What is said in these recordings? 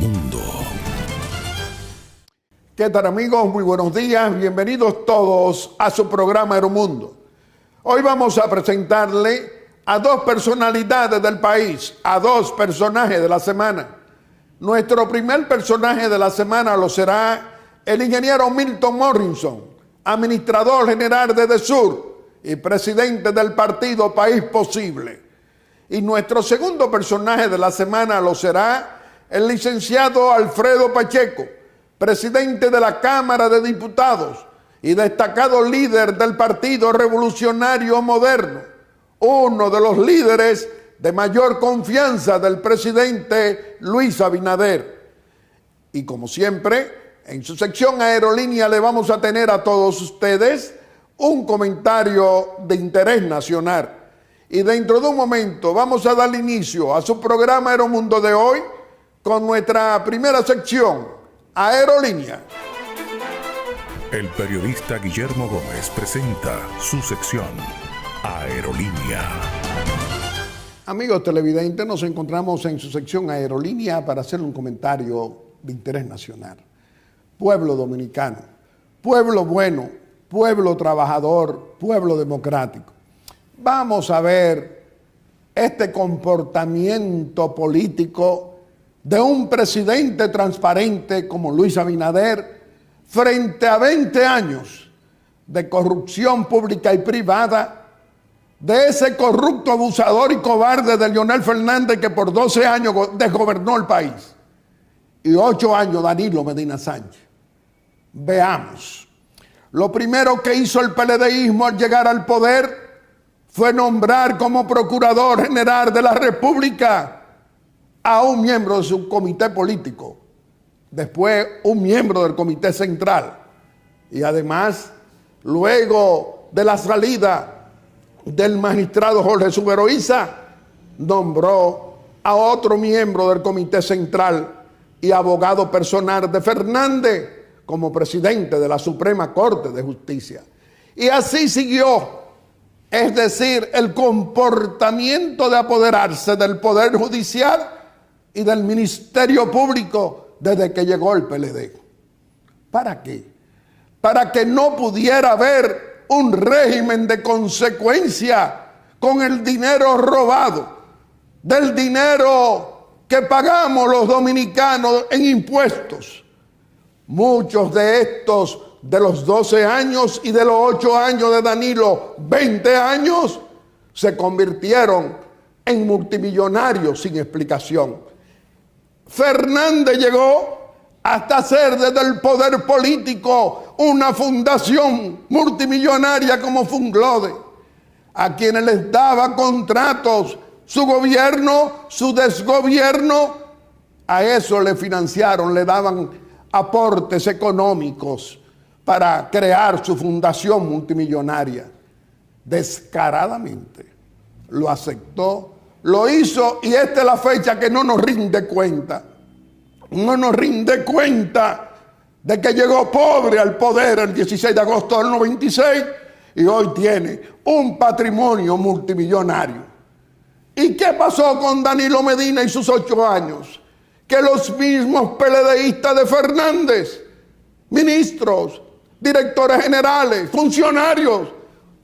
Aeromundo. ¿Qué tal, amigos? Muy buenos días. Bienvenidos todos a su programa Aeromundo. Hoy vamos a presentarle a dos personalidades del país, a dos personajes de la semana. Nuestro primer personaje de la semana lo será el ingeniero Milton Morrison, administrador general de DESUR y presidente del partido País Posible. Y nuestro segundo personaje de la semana lo será el licenciado Alfredo Pacheco, presidente de la Cámara de Diputados y destacado líder del Partido Revolucionario Moderno, uno de los líderes de mayor confianza del presidente Luis Abinader. Y como siempre, en su sección Aerolínea le vamos a tener a todos ustedes un comentario de interés nacional. Y dentro de un momento vamos a dar inicio a su programa Aeromundo de hoy con nuestra primera sección, Aerolínea. El periodista Guillermo Gómez presenta su sección, Aerolínea. Amigos televidentes, nos encontramos en su sección Aerolínea para hacer un comentario de interés nacional. Pueblo dominicano, pueblo bueno, pueblo trabajador, pueblo democrático. Vamos a ver este comportamiento político de un presidente transparente como Luis Abinader frente a 20 años de corrupción pública y privada de ese corrupto, abusador y cobarde de Leonel Fernández, que por 12 años desgobernó el país, y 8 años Danilo Medina Sánchez. Veamos. Lo primero que hizo el PLDismo al llegar al poder fue nombrar como Procurador General de la República a un miembro de su comité político, después un miembro del comité central, y además, luego de la salida del magistrado Jorge Suberoiza, nombró a otro miembro del comité central y abogado personal de Fernández como presidente de la Suprema Corte de Justicia. Y así siguió, es decir, el comportamiento de apoderarse del Poder Judicial y del Ministerio Público desde que llegó el PLD. ¿Para qué? Para que no pudiera haber un régimen de consecuencia con el dinero robado, del dinero que pagamos los dominicanos en impuestos. Muchos de estos, de los 12 años y de los 8 años de Danilo, 20 años, se convirtieron en multimillonarios sin explicación. Fernández llegó hasta hacer desde el poder político una fundación multimillonaria como Funglode, a quienes les daba contratos su gobierno, su desgobierno, a eso le financiaron, le daban aportes económicos para crear su fundación multimillonaria. Descaradamente lo aceptó, lo hizo, y esta es la fecha que no nos rinde cuenta. No nos rinde cuenta de que llegó pobre al poder el 16 de agosto del 96 y hoy tiene un patrimonio multimillonario. ¿Y qué pasó con Danilo Medina y sus 8 años? Que los mismos PLDistas de Fernández, ministros, directores generales, funcionarios,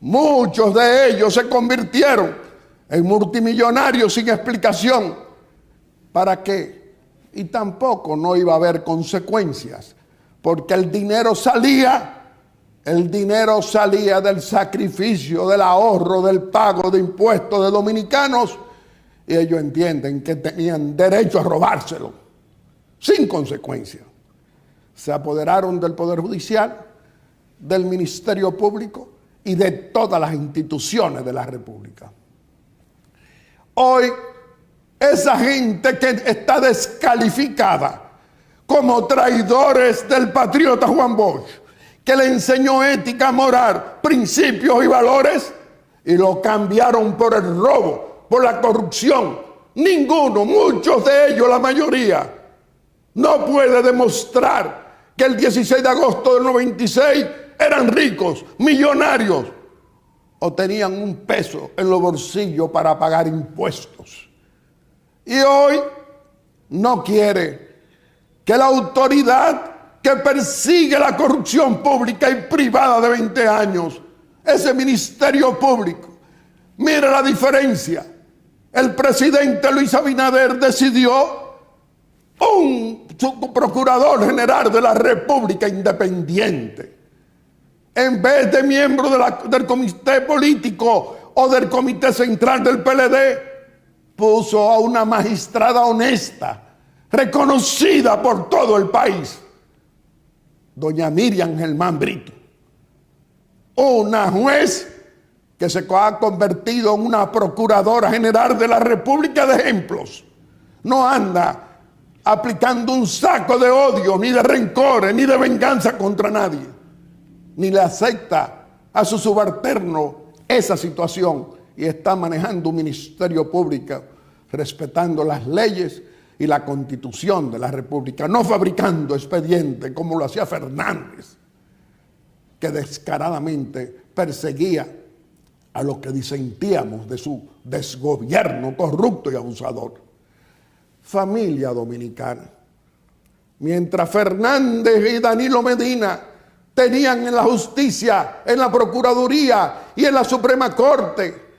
muchos de ellos se convirtieron en multimillonarios sin explicación. ¿Para qué? Y tampoco no iba a haber consecuencias, porque el dinero salía del sacrificio, del ahorro, del pago de impuestos de dominicanos, y ellos entienden que tenían derecho a robárselo, sin consecuencias. Se apoderaron del Poder Judicial, del Ministerio Público y de todas las instituciones de la República. Hoy, esa gente que está descalificada como traidores del patriota Juan Bosch, que le enseñó ética, moral, principios y valores, y lo cambiaron por el robo, por la corrupción. Ninguno, muchos de ellos, la mayoría, no puede demostrar que el 16 de agosto del 96 eran ricos, millonarios, o tenían un peso en los bolsillos para pagar impuestos. Y hoy no quiere que la autoridad que persigue la corrupción pública y privada de 20 años, ese Ministerio Público. Mira la diferencia. El presidente Luis Abinader decidió un procurador general de la República independiente. En vez de miembro del comité político o del comité central del PLD, puso a una magistrada honesta, reconocida por todo el país, doña Miriam Germán Brito, una juez que se ha convertido en una procuradora general de la República de ejemplos. No anda aplicando un saco de odio, ni de rencores, ni de venganza contra nadie, ni le acepta a su subalterno esa situación, y está manejando un ministerio público respetando las leyes y la Constitución de la República, no fabricando expedientes como lo hacía Fernández, que descaradamente perseguía a los que disentíamos de su desgobierno corrupto y abusador. Familia dominicana, mientras Fernández y Danilo Medina tenían en la justicia, en la Procuraduría y en la Suprema Corte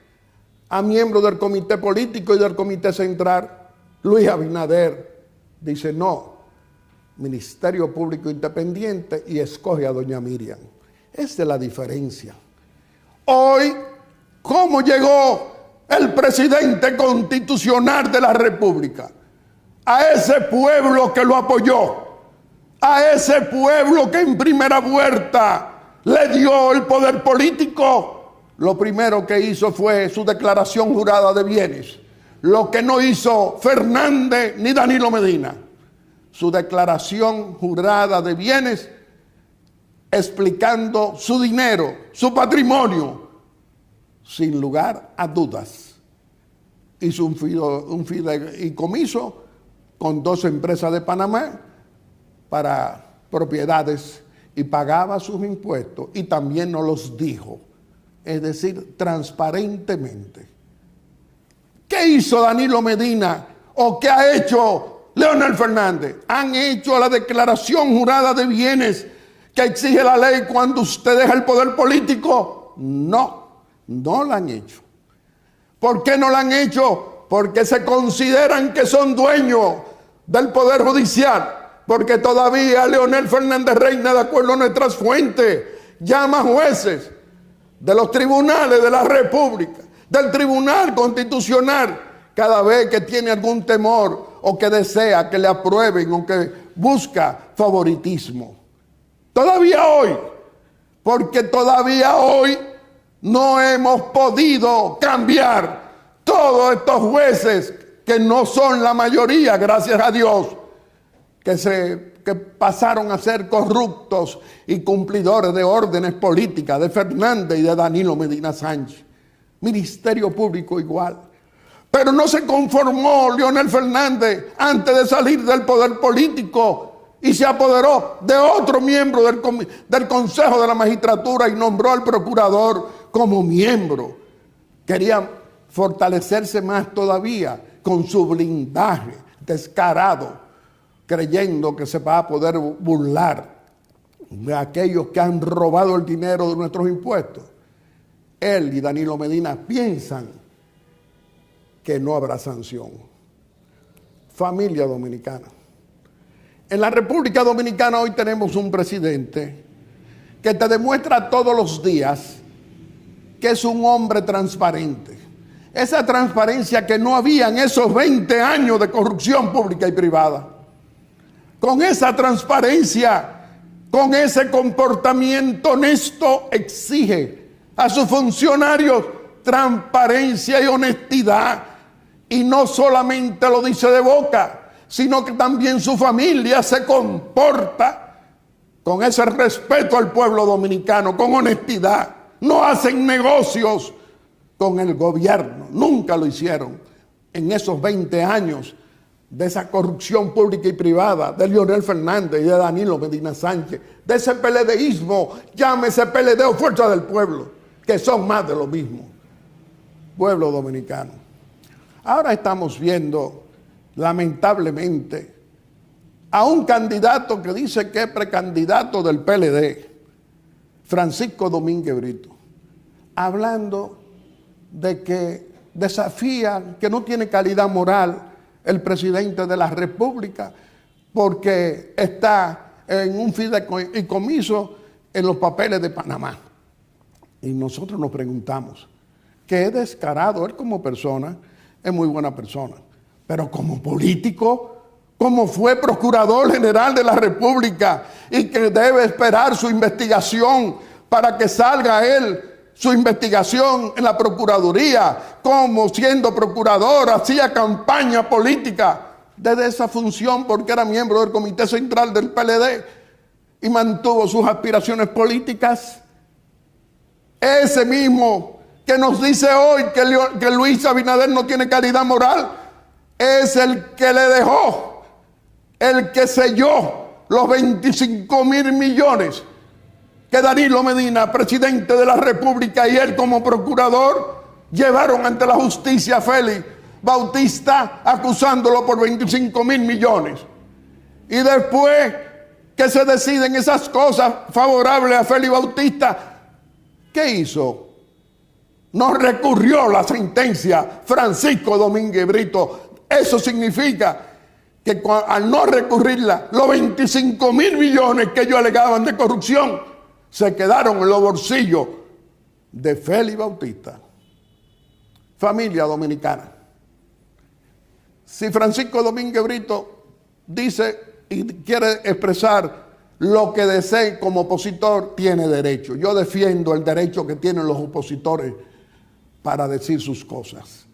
a miembros del comité político y del comité central, Luis Abinader dice no, Ministerio Público Independiente, y escoge a doña Miriam. Esa es la diferencia. Hoy, ¿cómo llegó el presidente constitucional de la República? A ese pueblo que lo apoyó, a ese pueblo que en primera vuelta le dio el poder político. Lo primero que hizo fue su declaración jurada de bienes. Lo que no hizo Fernández ni Danilo Medina, su declaración jurada de bienes, explicando su dinero, su patrimonio, sin lugar a dudas. Hizo un fideicomiso con 2 empresas de Panamá para propiedades y pagaba sus impuestos, y también nos los dijo, es decir, transparentemente. ¿Qué hizo Danilo Medina o qué ha hecho Leonel Fernández? Han hecho la declaración jurada de bienes que exige la ley cuando usted deja el poder político. No la han hecho. ¿Por qué no la han hecho? Porque se consideran que son dueños del poder judicial. Porque todavía Leonel Fernández Reina, de acuerdo a nuestras fuentes, llama jueces de los tribunales de la República, del Tribunal Constitucional, cada vez que tiene algún temor o que desea que le aprueben o que busca favoritismo. Todavía hoy, porque todavía hoy no hemos podido cambiar todos estos jueces, que no son la mayoría, gracias a Dios, que pasaron a ser corruptos y cumplidores de órdenes políticas de Fernández y de Danilo Medina Sánchez. Ministerio Público igual. Pero no se conformó Leonel Fernández antes de salir del poder político y se apoderó de otro miembro del Consejo de la Magistratura y nombró al procurador como miembro. Quería fortalecerse más todavía con su blindaje descarado, creyendo que se va a poder burlar de aquellos que han robado el dinero de nuestros impuestos. Él y Danilo Medina piensan que no habrá sanción. Familia dominicana. En la República Dominicana hoy tenemos un presidente que te demuestra todos los días que es un hombre transparente. Esa transparencia que no había en esos 20 años de corrupción pública y privada. Con esa transparencia, con ese comportamiento honesto, exige a sus funcionarios transparencia y honestidad. Y no solamente lo dice de boca, sino que también su familia se comporta con ese respeto al pueblo dominicano, con honestidad. No hacen negocios con el gobierno, nunca lo hicieron en esos 20 años de esa corrupción pública y privada de Leonel Fernández y de Danilo Medina Sánchez, de ese PLDismo, llámese PLD o Fuerza del Pueblo, que son más de lo mismo. Pueblo dominicano. Ahora estamos viendo, lamentablemente, a un candidato que dice que es precandidato del PLD, Francisco Domínguez Brito, hablando de que desafía, que no tiene calidad moral el presidente de la República porque está en un fideicomiso en los papeles de Panamá. Y nosotros nos preguntamos, ¿qué es descarado? Él como persona es muy buena persona, pero como político, como fue Procurador General de la República y que debe esperar su investigación para que salga él, su investigación en la Procuraduría, como siendo procurador hacía campaña política desde esa función porque era miembro del Comité Central del PLD y mantuvo sus aspiraciones políticas. Ese mismo que nos dice hoy que Luis Abinader no tiene calidad moral es el que le dejó, el que selló los 25.000 millones que Danilo Medina, presidente de la República, y él como procurador llevaron ante la justicia a Félix Bautista acusándolo por 25.000 millones. Y después que se deciden esas cosas favorables a Félix Bautista, ¿qué hizo? No recurrió la sentencia Francisco Domínguez Brito. Eso significa que al no recurrirla, los 25.000 millones que ellos alegaban de corrupción se quedaron en los bolsillos de Félix Bautista. Familia dominicana, si Francisco Domínguez Brito dice y quiere expresar lo que desee como opositor, tiene derecho. Yo defiendo el derecho que tienen los opositores para decir sus cosas.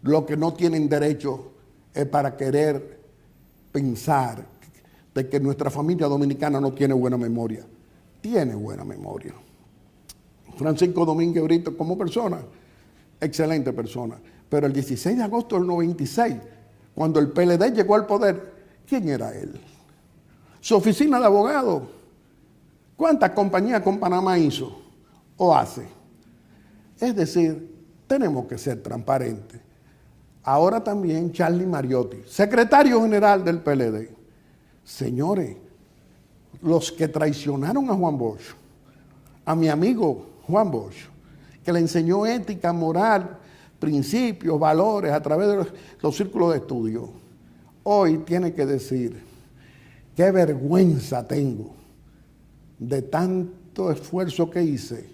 Lo que no tienen derecho es para querer pensar de que nuestra familia dominicana no tiene buena memoria. Tiene buena memoria. Francisco Domínguez Brito como persona, excelente persona. Pero el 16 de agosto del 96, cuando el PLD llegó al poder, ¿quién era él? Su oficina de abogado. ¿Cuántas compañías con Panamá hizo o hace? Es decir, tenemos que ser transparentes. Ahora también Charlie Mariotti, secretario general del PLD. Señores, los que traicionaron a Juan Bosch, a mi amigo Juan Bosch, que le enseñó ética, moral, principios, valores a través de los círculos de estudio, hoy tiene que decir, qué vergüenza tengo de tanto esfuerzo que hice.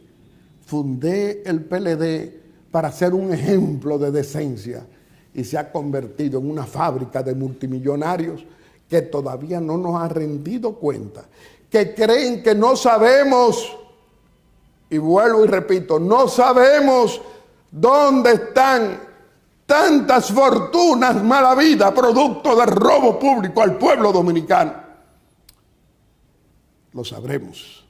Fundé el PLD para ser un ejemplo de decencia y se ha convertido en una fábrica de multimillonarios que todavía no nos han rendido cuenta, que creen que no sabemos, y vuelvo y repito, no sabemos dónde están tantas fortunas mal habidas, producto del robo público al pueblo dominicano. Lo sabremos.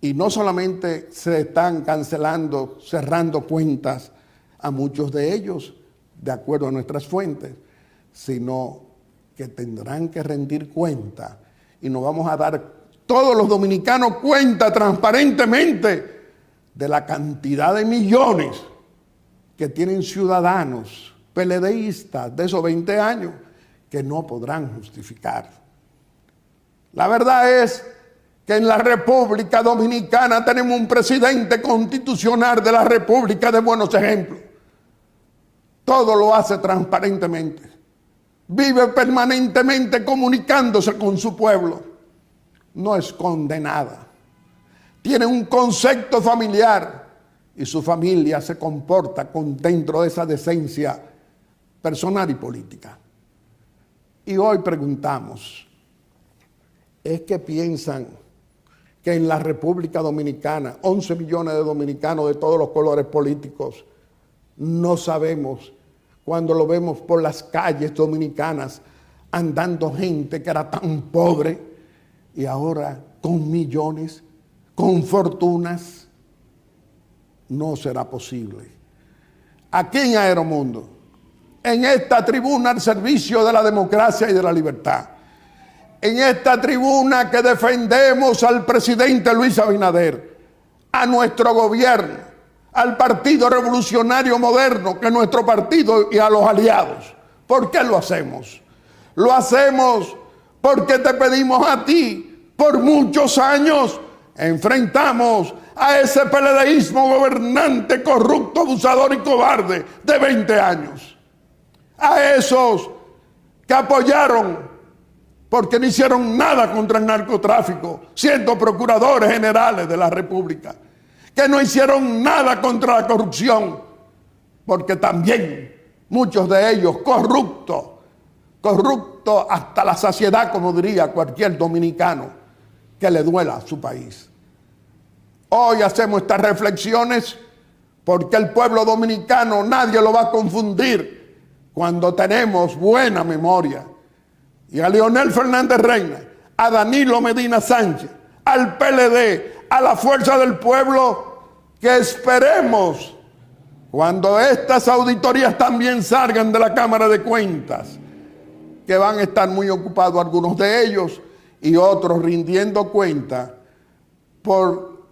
Y no solamente se están cancelando, cerrando cuentas a muchos de ellos, de acuerdo a nuestras fuentes, sino que tendrán que rendir cuenta y nos vamos a dar todos los dominicanos cuenta transparentemente de la cantidad de millones que tienen ciudadanos PLDistas de esos 20 años que no podrán justificar. La verdad es que en la República Dominicana tenemos un presidente constitucional de la República de buenos ejemplos. Todo lo hace transparentemente. Vive permanentemente comunicándose con su pueblo. No esconde nada. Tiene un concepto familiar y su familia se comporta dentro de esa decencia personal y política. Y hoy preguntamos, ¿es que piensan que en la República Dominicana, 11 millones de dominicanos de todos los colores políticos, no sabemos cuando lo vemos por las calles dominicanas, andando gente que era tan pobre y ahora con millones, con fortunas? No será posible. Aquí en Aeromundo, en esta tribuna al servicio de la democracia y de la libertad, en esta tribuna que defendemos al presidente Luis Abinader, a nuestro gobierno, al Partido Revolucionario Moderno, que es nuestro partido, y a los aliados. ¿Por qué lo hacemos? Lo hacemos porque te pedimos a ti. Por muchos años enfrentamos a ese PLDismo gobernante, corrupto, abusador y cobarde de 20 años. A esos que apoyaron porque no hicieron nada contra el narcotráfico, siendo procuradores generales de la República. Que no hicieron nada contra la corrupción, porque también muchos de ellos corruptos hasta la saciedad, como diría cualquier dominicano que le duela a su país. Hoy hacemos estas reflexiones porque el pueblo dominicano nadie lo va a confundir cuando tenemos buena memoria. Y a Leonel Fernández Reina, a Danilo Medina Sánchez, al PLD, a la Fuerza del Pueblo, que esperemos cuando estas auditorías también salgan de la Cámara de Cuentas, que van a estar muy ocupados algunos de ellos y otros rindiendo cuenta por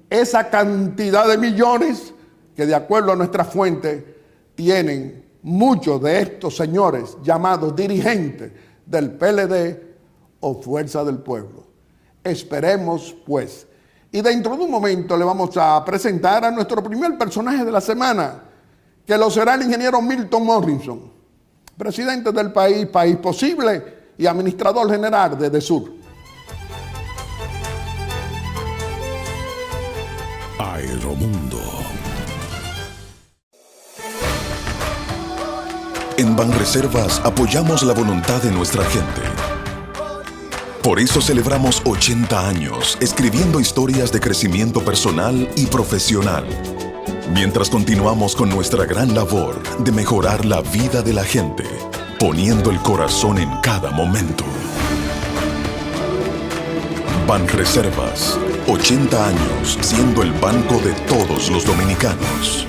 esa cantidad de millones que, de acuerdo a nuestra fuente, tienen muchos de estos señores llamados dirigentes del PLD o Fuerza del Pueblo. Esperemos, pues. Y dentro de un momento le vamos a presentar a nuestro primer personaje de la semana, que lo será el ingeniero Milton Morrison, presidente del país, País Posible, y administrador general de DESUR. Aeromundo. En Banreservas apoyamos la voluntad de nuestra gente. Por eso celebramos 80 años escribiendo historias de crecimiento personal y profesional, mientras continuamos con nuestra gran labor de mejorar la vida de la gente, poniendo el corazón en cada momento. Banreservas, 80 años siendo el banco de todos los dominicanos.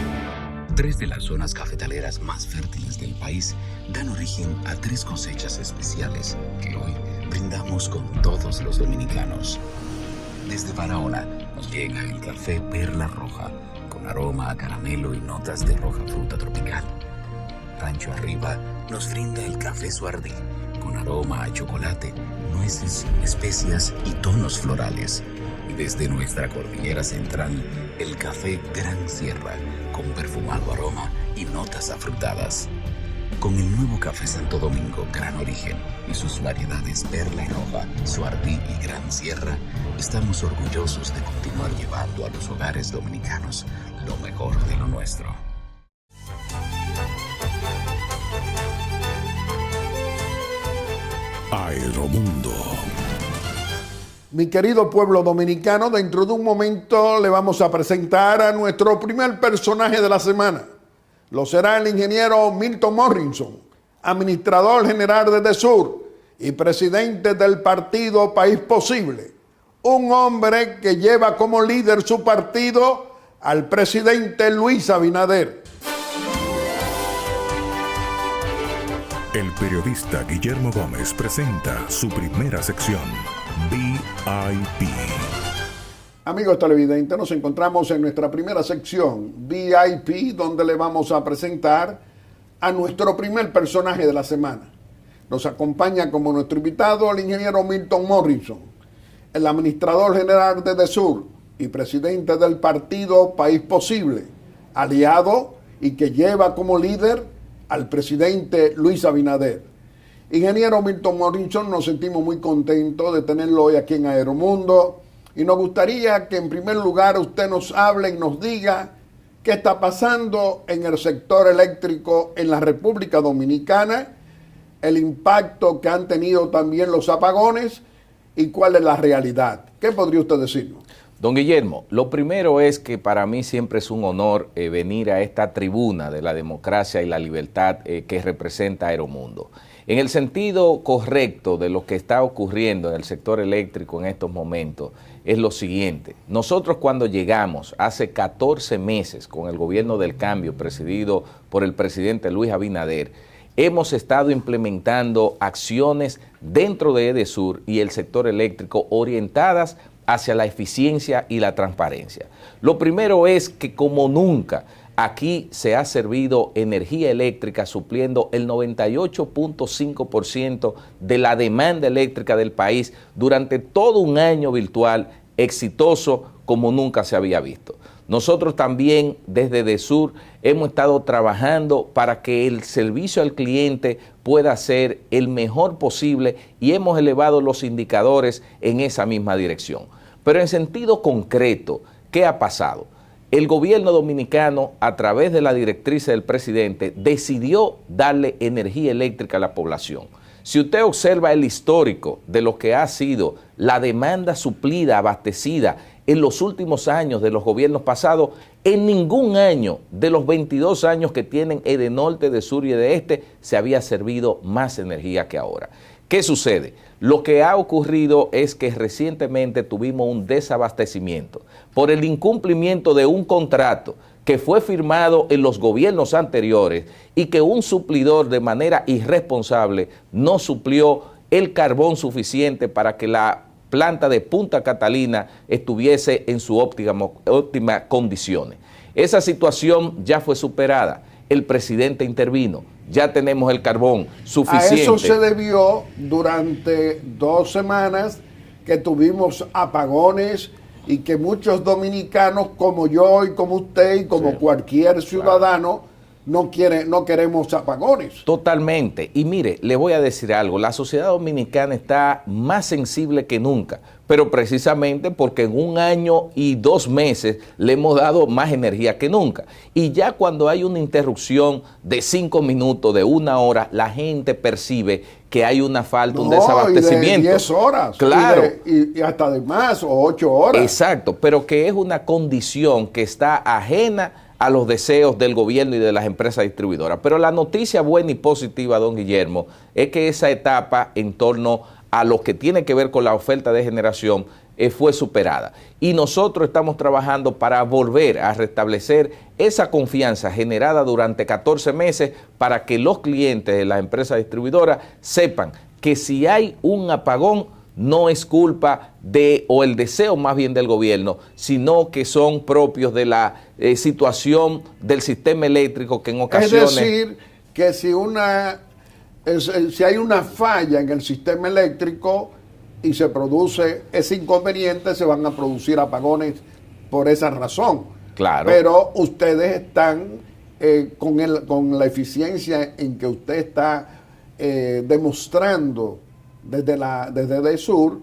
3 de las zonas cafetaleras más fértiles del país dan origen a 3 cosechas especiales que hoy brindamos con todos los dominicanos. Desde Barahona nos llega el café Perla Roja, con aroma a caramelo y notas de roja fruta tropical. Rancho Arriba nos brinda el café Suardí, con aroma a chocolate, nueces, especias y tonos florales. Desde nuestra cordillera central, el café Gran Sierra, con perfumado aroma y notas afrutadas. Con el nuevo café Santo Domingo Gran Origen y sus variedades Perla y Roja, Suardí y Gran Sierra, estamos orgullosos de continuar llevando a los hogares dominicanos lo mejor de lo nuestro. Aeromundo. Mi querido pueblo dominicano, dentro de un momento le vamos a presentar a nuestro primer personaje de la semana. Lo será el ingeniero Milton Morrison, administrador general de DESUR y presidente del partido País Posible. Un hombre que lleva como líder su partido al presidente Luis Abinader. El periodista Guillermo Gómez presenta su primera sección, VIP. Amigos televidentes, nos encontramos en nuestra primera sección, VIP, donde le vamos a presentar a nuestro primer personaje de la semana. Nos acompaña como nuestro invitado el ingeniero Milton Morrison, el administrador general de DESUR y presidente del partido País Posible, aliado y que lleva como líder al presidente Luis Abinader. Ingeniero Milton Morrison, nos sentimos muy contentos de tenerlo hoy aquí en Aeromundo y nos gustaría que en primer lugar usted nos hable y nos diga qué está pasando en el sector eléctrico en la República Dominicana, el impacto que han tenido también los apagones y cuál es la realidad. ¿Qué podría usted decirnos? Don Guillermo, lo primero es que para mí siempre es un honor venir a esta tribuna de la democracia y la libertad que representa Aeromundo. En el sentido correcto de lo que está ocurriendo en el sector eléctrico en estos momentos, es lo siguiente. Nosotros cuando llegamos hace 14 meses con el gobierno del cambio presidido por el presidente Luis Abinader, hemos estado implementando acciones dentro de EDESUR y el sector eléctrico orientadas hacia la eficiencia y la transparencia. Lo primero es que como nunca aquí se ha servido energía eléctrica supliendo el 98.5% de la demanda eléctrica del país durante todo un año virtual exitoso como nunca se había visto. Nosotros también desde DESUR hemos estado trabajando para que el servicio al cliente pueda ser el mejor posible y hemos elevado los indicadores en esa misma dirección. Pero en sentido concreto, ¿qué ha pasado? El gobierno dominicano, a través de la directriz del presidente, decidió darle energía eléctrica a la población. Si usted observa el histórico de lo que ha sido la demanda suplida, abastecida en los últimos años de los gobiernos pasados, en ningún año de los 22 años que tienen Edenorte, DESUR y EDESTE se había servido más energía que ahora. ¿Qué sucede? Lo que ha ocurrido es que recientemente tuvimos un desabastecimiento por el incumplimiento de un contrato que fue firmado en los gobiernos anteriores y que un suplidor de manera irresponsable no suplió el carbón suficiente para que la planta de Punta Catalina estuviese en su óptimas condiciones. Esa situación ya fue superada. El presidente intervino. Ya tenemos el carbón suficiente. A eso se debió durante 2 semanas que tuvimos apagones y que muchos dominicanos como yo y como usted y como cualquier ciudadano no queremos apagones. Totalmente. Y mire, le voy a decir algo, la sociedad dominicana está más sensible que nunca, pero precisamente porque en 1 año y 2 meses le hemos dado más energía que nunca. Y ya cuando hay una interrupción de 5 minutos, de 1 hora, la gente percibe que hay una falta, un desabastecimiento. Y de 10 horas. Claro. Y hasta de más, o 8 horas. Exacto, pero que es una condición que está ajena a los deseos del gobierno y de las empresas distribuidoras. Pero la noticia buena y positiva, don Guillermo, es que esa etapa en torno a lo que tiene que ver con la oferta de generación fue superada. Y nosotros estamos trabajando para volver a restablecer esa confianza generada durante 14 meses para que los clientes de las empresas distribuidoras sepan que si hay un apagón, no es culpa de, o el deseo más bien del gobierno, sino que son propios de la situación del sistema eléctrico que en ocasiones... Es decir, que si hay una falla en el sistema eléctrico y se produce ese inconveniente, se van a producir apagones por esa razón. Claro. Pero ustedes están con la eficiencia en que usted está demostrando desde DESUR,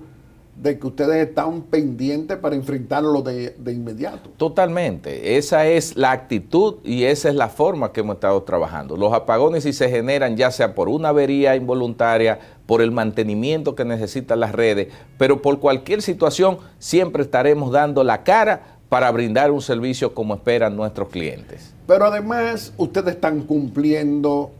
de que ustedes están pendientes para enfrentarlo de inmediato. Totalmente, esa es la actitud y esa es la forma que hemos estado trabajando. Los apagones, si se generan ya sea por una avería involuntaria, por el mantenimiento que necesitan las redes, pero por cualquier situación siempre estaremos dando la cara para brindar un servicio como esperan nuestros clientes. Pero además ustedes están cumpliendo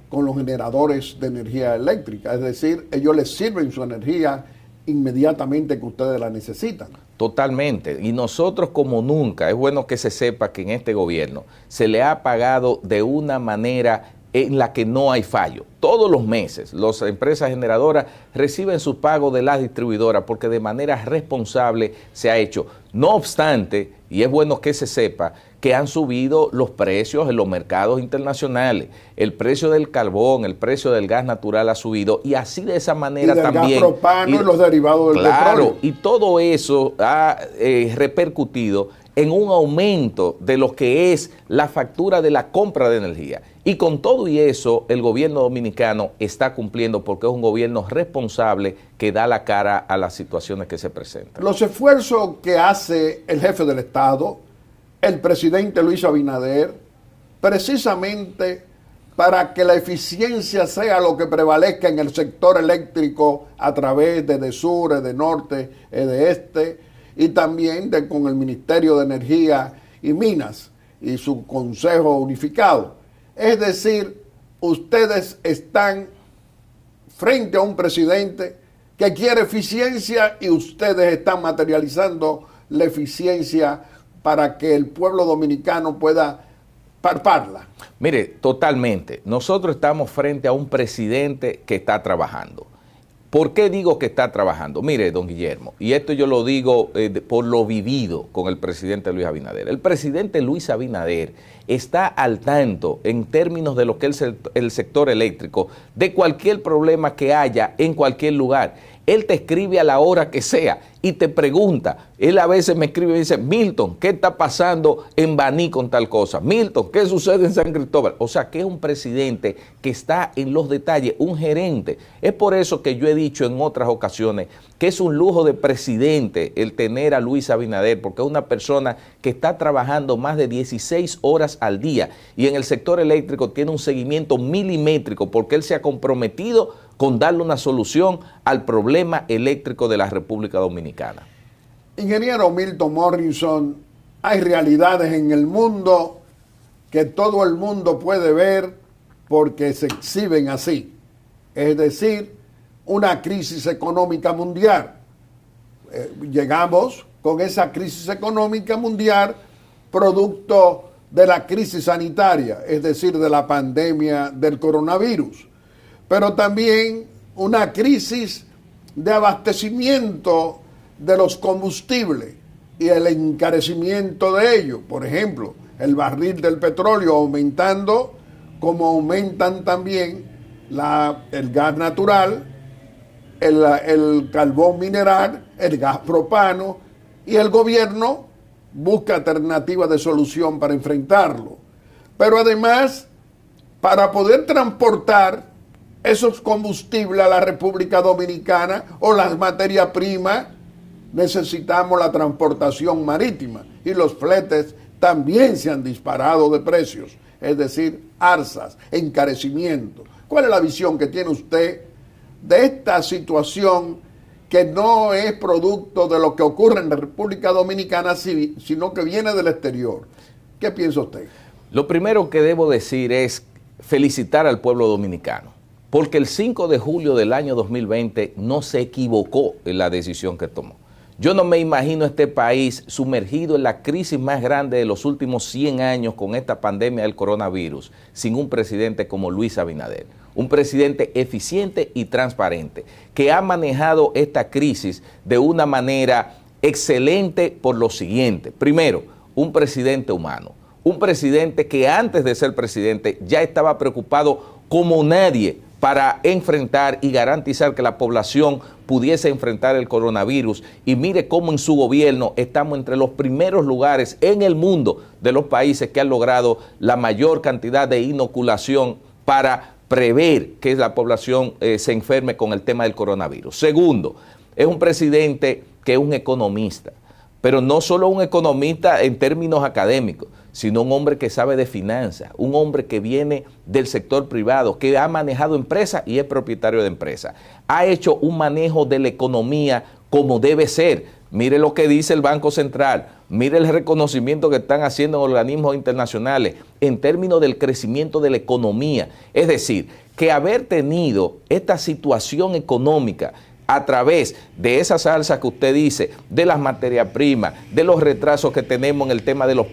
con los generadores de energía eléctrica, es decir, ellos les sirven su energía inmediatamente que ustedes la necesitan. Totalmente, y nosotros como nunca, es bueno que se sepa que en este gobierno se le ha pagado de una manera en la que no hay fallo. Todos los meses las empresas generadoras reciben su pago de las distribuidoras porque de manera responsable se ha hecho. No obstante, y es bueno que se sepa, que han subido los precios en los mercados internacionales. El precio del carbón, el precio del gas natural ha subido y así de esa manera también. Y del gas propano y los derivados del petróleo. Claro, y todo eso ha repercutido en un aumento de lo que es la factura de la compra de energía. Y con todo y eso, el gobierno dominicano está cumpliendo porque es un gobierno responsable que da la cara a las situaciones que se presentan. Los esfuerzos que hace el jefe del Estado, el presidente Luis Abinader, precisamente para que la eficiencia sea lo que prevalezca en el sector eléctrico a través de DESUR, Edenorte, EDESTE, y también con el Ministerio de Energía y Minas y su Consejo Unificado. Es decir, ustedes están frente a un presidente que quiere eficiencia y ustedes están materializando la eficiencia para que el pueblo dominicano pueda palparla. Mire, totalmente. Nosotros estamos frente a un presidente que está trabajando. ¿Por qué digo que está trabajando? Mire, don Guillermo, y esto yo lo digo por lo vivido con el presidente Luis Abinader. El presidente Luis Abinader está al tanto en términos de lo que es el sector eléctrico, de cualquier problema que haya en cualquier lugar. Él te escribe a la hora que sea y te pregunta. Él a veces me escribe y dice, Milton, ¿qué está pasando en Baní con tal cosa? Milton, ¿qué sucede en San Cristóbal? O sea, que es un presidente que está en los detalles, un gerente. Es por eso que yo he dicho en otras ocasiones que es un lujo de presidente el tener a Luis Abinader, porque es una persona que está trabajando más de 16 horas al día y en el sector eléctrico tiene un seguimiento milimétrico porque él se ha comprometido con darle una solución al problema eléctrico de la República Dominicana. Ingeniero Milton Morrison, hay realidades en el mundo que todo el mundo puede ver porque se exhiben así. Es decir, una crisis económica mundial. Llegamos con esa crisis económica mundial producto de la crisis sanitaria, es decir, de la pandemia del coronavirus. Pero también una crisis de abastecimiento de los combustibles y el encarecimiento de ellos. Por ejemplo, el barril del petróleo aumentando, como aumentan también el gas natural, el carbón mineral, el gas propano, y el gobierno busca alternativas de solución para enfrentarlo. Pero además, para poder transportar esos combustibles a la República Dominicana o las materias primas, necesitamos la transportación marítima y los fletes también se han disparado de precios, es decir, alzas, encarecimiento. ¿Cuál es la visión que tiene usted de esta situación que no es producto de lo que ocurre en la República Dominicana, sino que viene del exterior? ¿Qué piensa usted? Lo primero que debo decir es felicitar al pueblo dominicano, porque el 5 de julio del año 2020 no se equivocó en la decisión que tomó. Yo no me imagino este país sumergido en la crisis más grande de los últimos 100 años con esta pandemia del coronavirus, sin un presidente como Luis Abinader. Un presidente eficiente y transparente, que ha manejado esta crisis de una manera excelente por lo siguiente. Primero, un presidente humano. Un presidente que antes de ser presidente ya estaba preocupado como nadie para enfrentar y garantizar que la población pudiese enfrentar el coronavirus. Y mire cómo en su gobierno estamos entre los primeros lugares en el mundo de los países que han logrado la mayor cantidad de inoculación para prever que la población se enferme con el tema del coronavirus. Segundo, es un presidente que es un economista, pero no solo un economista en términos académicos, sino un hombre que sabe de finanzas, un hombre que viene del sector privado, que ha manejado empresas y es propietario de empresas. Ha hecho un manejo de la economía como debe ser. Mire lo que dice el Banco Central, mire el reconocimiento que están haciendo en organismos internacionales en términos del crecimiento de la economía. Es decir, que haber tenido esta situación económica a través de esas alzas que usted dice, de las materias primas, de los retrasos que tenemos en el tema de los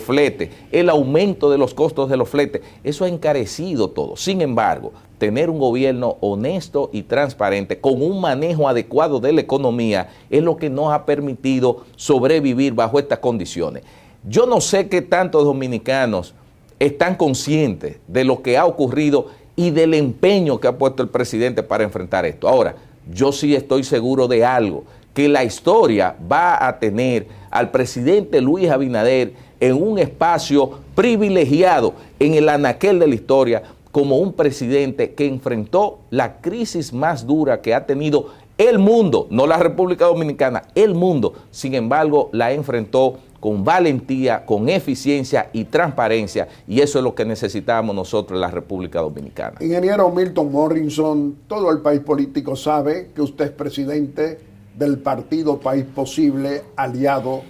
fletes, el aumento de los costos de los fletes, eso ha encarecido todo. Sin embargo, tener un gobierno honesto y transparente, con un manejo adecuado de la economía, es lo que nos ha permitido sobrevivir bajo estas condiciones. Yo no sé qué tantos dominicanos están conscientes de lo que ha ocurrido y del empeño que ha puesto el presidente para enfrentar esto. Ahora, yo sí estoy seguro de algo, que la historia va a tener al presidente Luis Abinader en un espacio privilegiado en el anaquel de la historia como un presidente que enfrentó la crisis más dura que ha tenido el mundo, no la República Dominicana, el mundo. Sin embargo, la enfrentó con valentía, con eficiencia y transparencia, y eso es lo que necesitamos nosotros en la República Dominicana. Ingeniero Milton Morrison, todo el país político sabe que usted es presidente del partido País Posible, aliado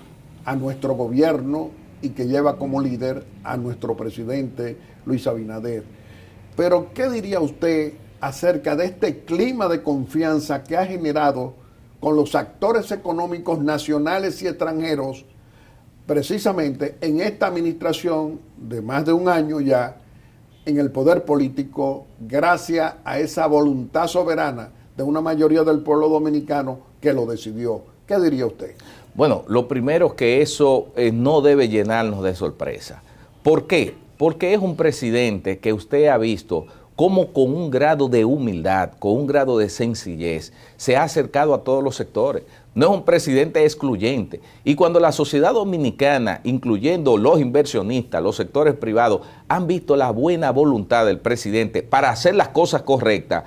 a nuestro gobierno y que lleva como líder a nuestro presidente Luis Abinader. Pero, ¿qué diría usted acerca de este clima de confianza que ha generado con los actores económicos nacionales y extranjeros precisamente en esta administración de más de un año ya en el poder político, gracias a esa voluntad soberana de una mayoría del pueblo dominicano que lo decidió. ¿Qué diría usted? Bueno, lo primero es que eso no debe llenarnos de sorpresa. ¿Por qué? Porque es un presidente que usted ha visto cómo con un grado de humildad, con un grado de sencillez, se ha acercado a todos los sectores. No es un presidente excluyente. Y cuando la sociedad dominicana, incluyendo los inversionistas, los sectores privados, han visto la buena voluntad del presidente para hacer las cosas correctas,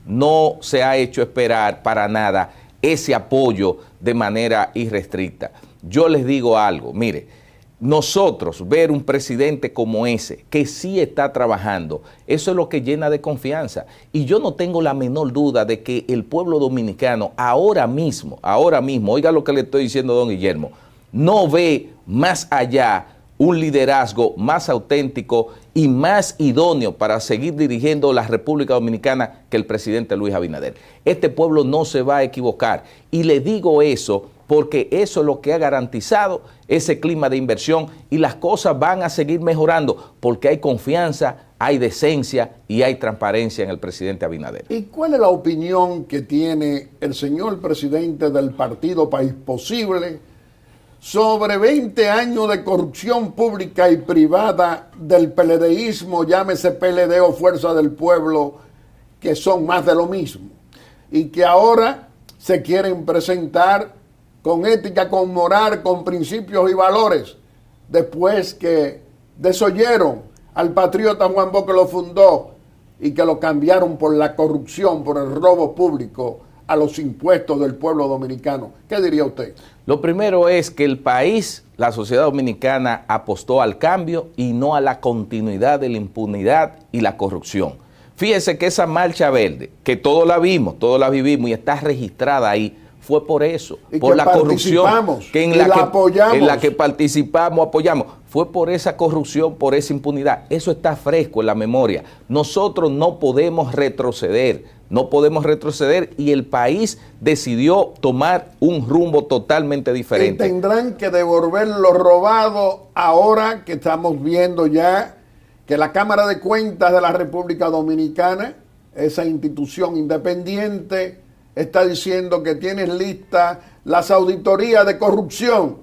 no se ha hecho esperar para nada ese apoyo de manera irrestricta. Yo les digo algo, mire, nosotros ver un presidente como ese, que sí está trabajando, eso es lo que llena de confianza. Y yo no tengo la menor duda de que el pueblo dominicano ahora mismo, oiga lo que le estoy diciendo, don Guillermo, no ve más allá un liderazgo más auténtico y más idóneo para seguir dirigiendo la República Dominicana que el presidente Luis Abinader. Este pueblo no se va a equivocar. Y le digo eso porque eso es lo que ha garantizado ese clima de inversión y las cosas van a seguir mejorando porque hay confianza, hay decencia y hay transparencia en el presidente Abinader. ¿Y cuál es la opinión que tiene el señor presidente del partido País Posible sobre 20 años de corrupción pública y privada del PLDismo, llámese PLD o Fuerza del Pueblo, que son más de lo mismo, y que ahora se quieren presentar con ética, con moral, con principios y valores, después que desoyeron al patriota Juan Bosch que lo fundó y que lo cambiaron por la corrupción, por el robo público a los impuestos del pueblo dominicano? ¿Qué diría usted? Lo primero es que el país, la sociedad dominicana, apostó al cambio y no a la continuidad de la impunidad y la corrupción. Fíjese que esa marcha verde, que todos la vimos, todos la vivimos y está registrada ahí, fue por eso, y por la corrupción que en la que participamos, apoyamos. Fue por esa corrupción, por esa impunidad. Eso está fresco en la memoria. Nosotros no podemos retroceder y el país decidió tomar un rumbo totalmente diferente. Y tendrán que devolver lo robado ahora que estamos viendo ya que la Cámara de Cuentas de la República Dominicana, esa institución independiente, está diciendo que tienes lista las auditorías de corrupción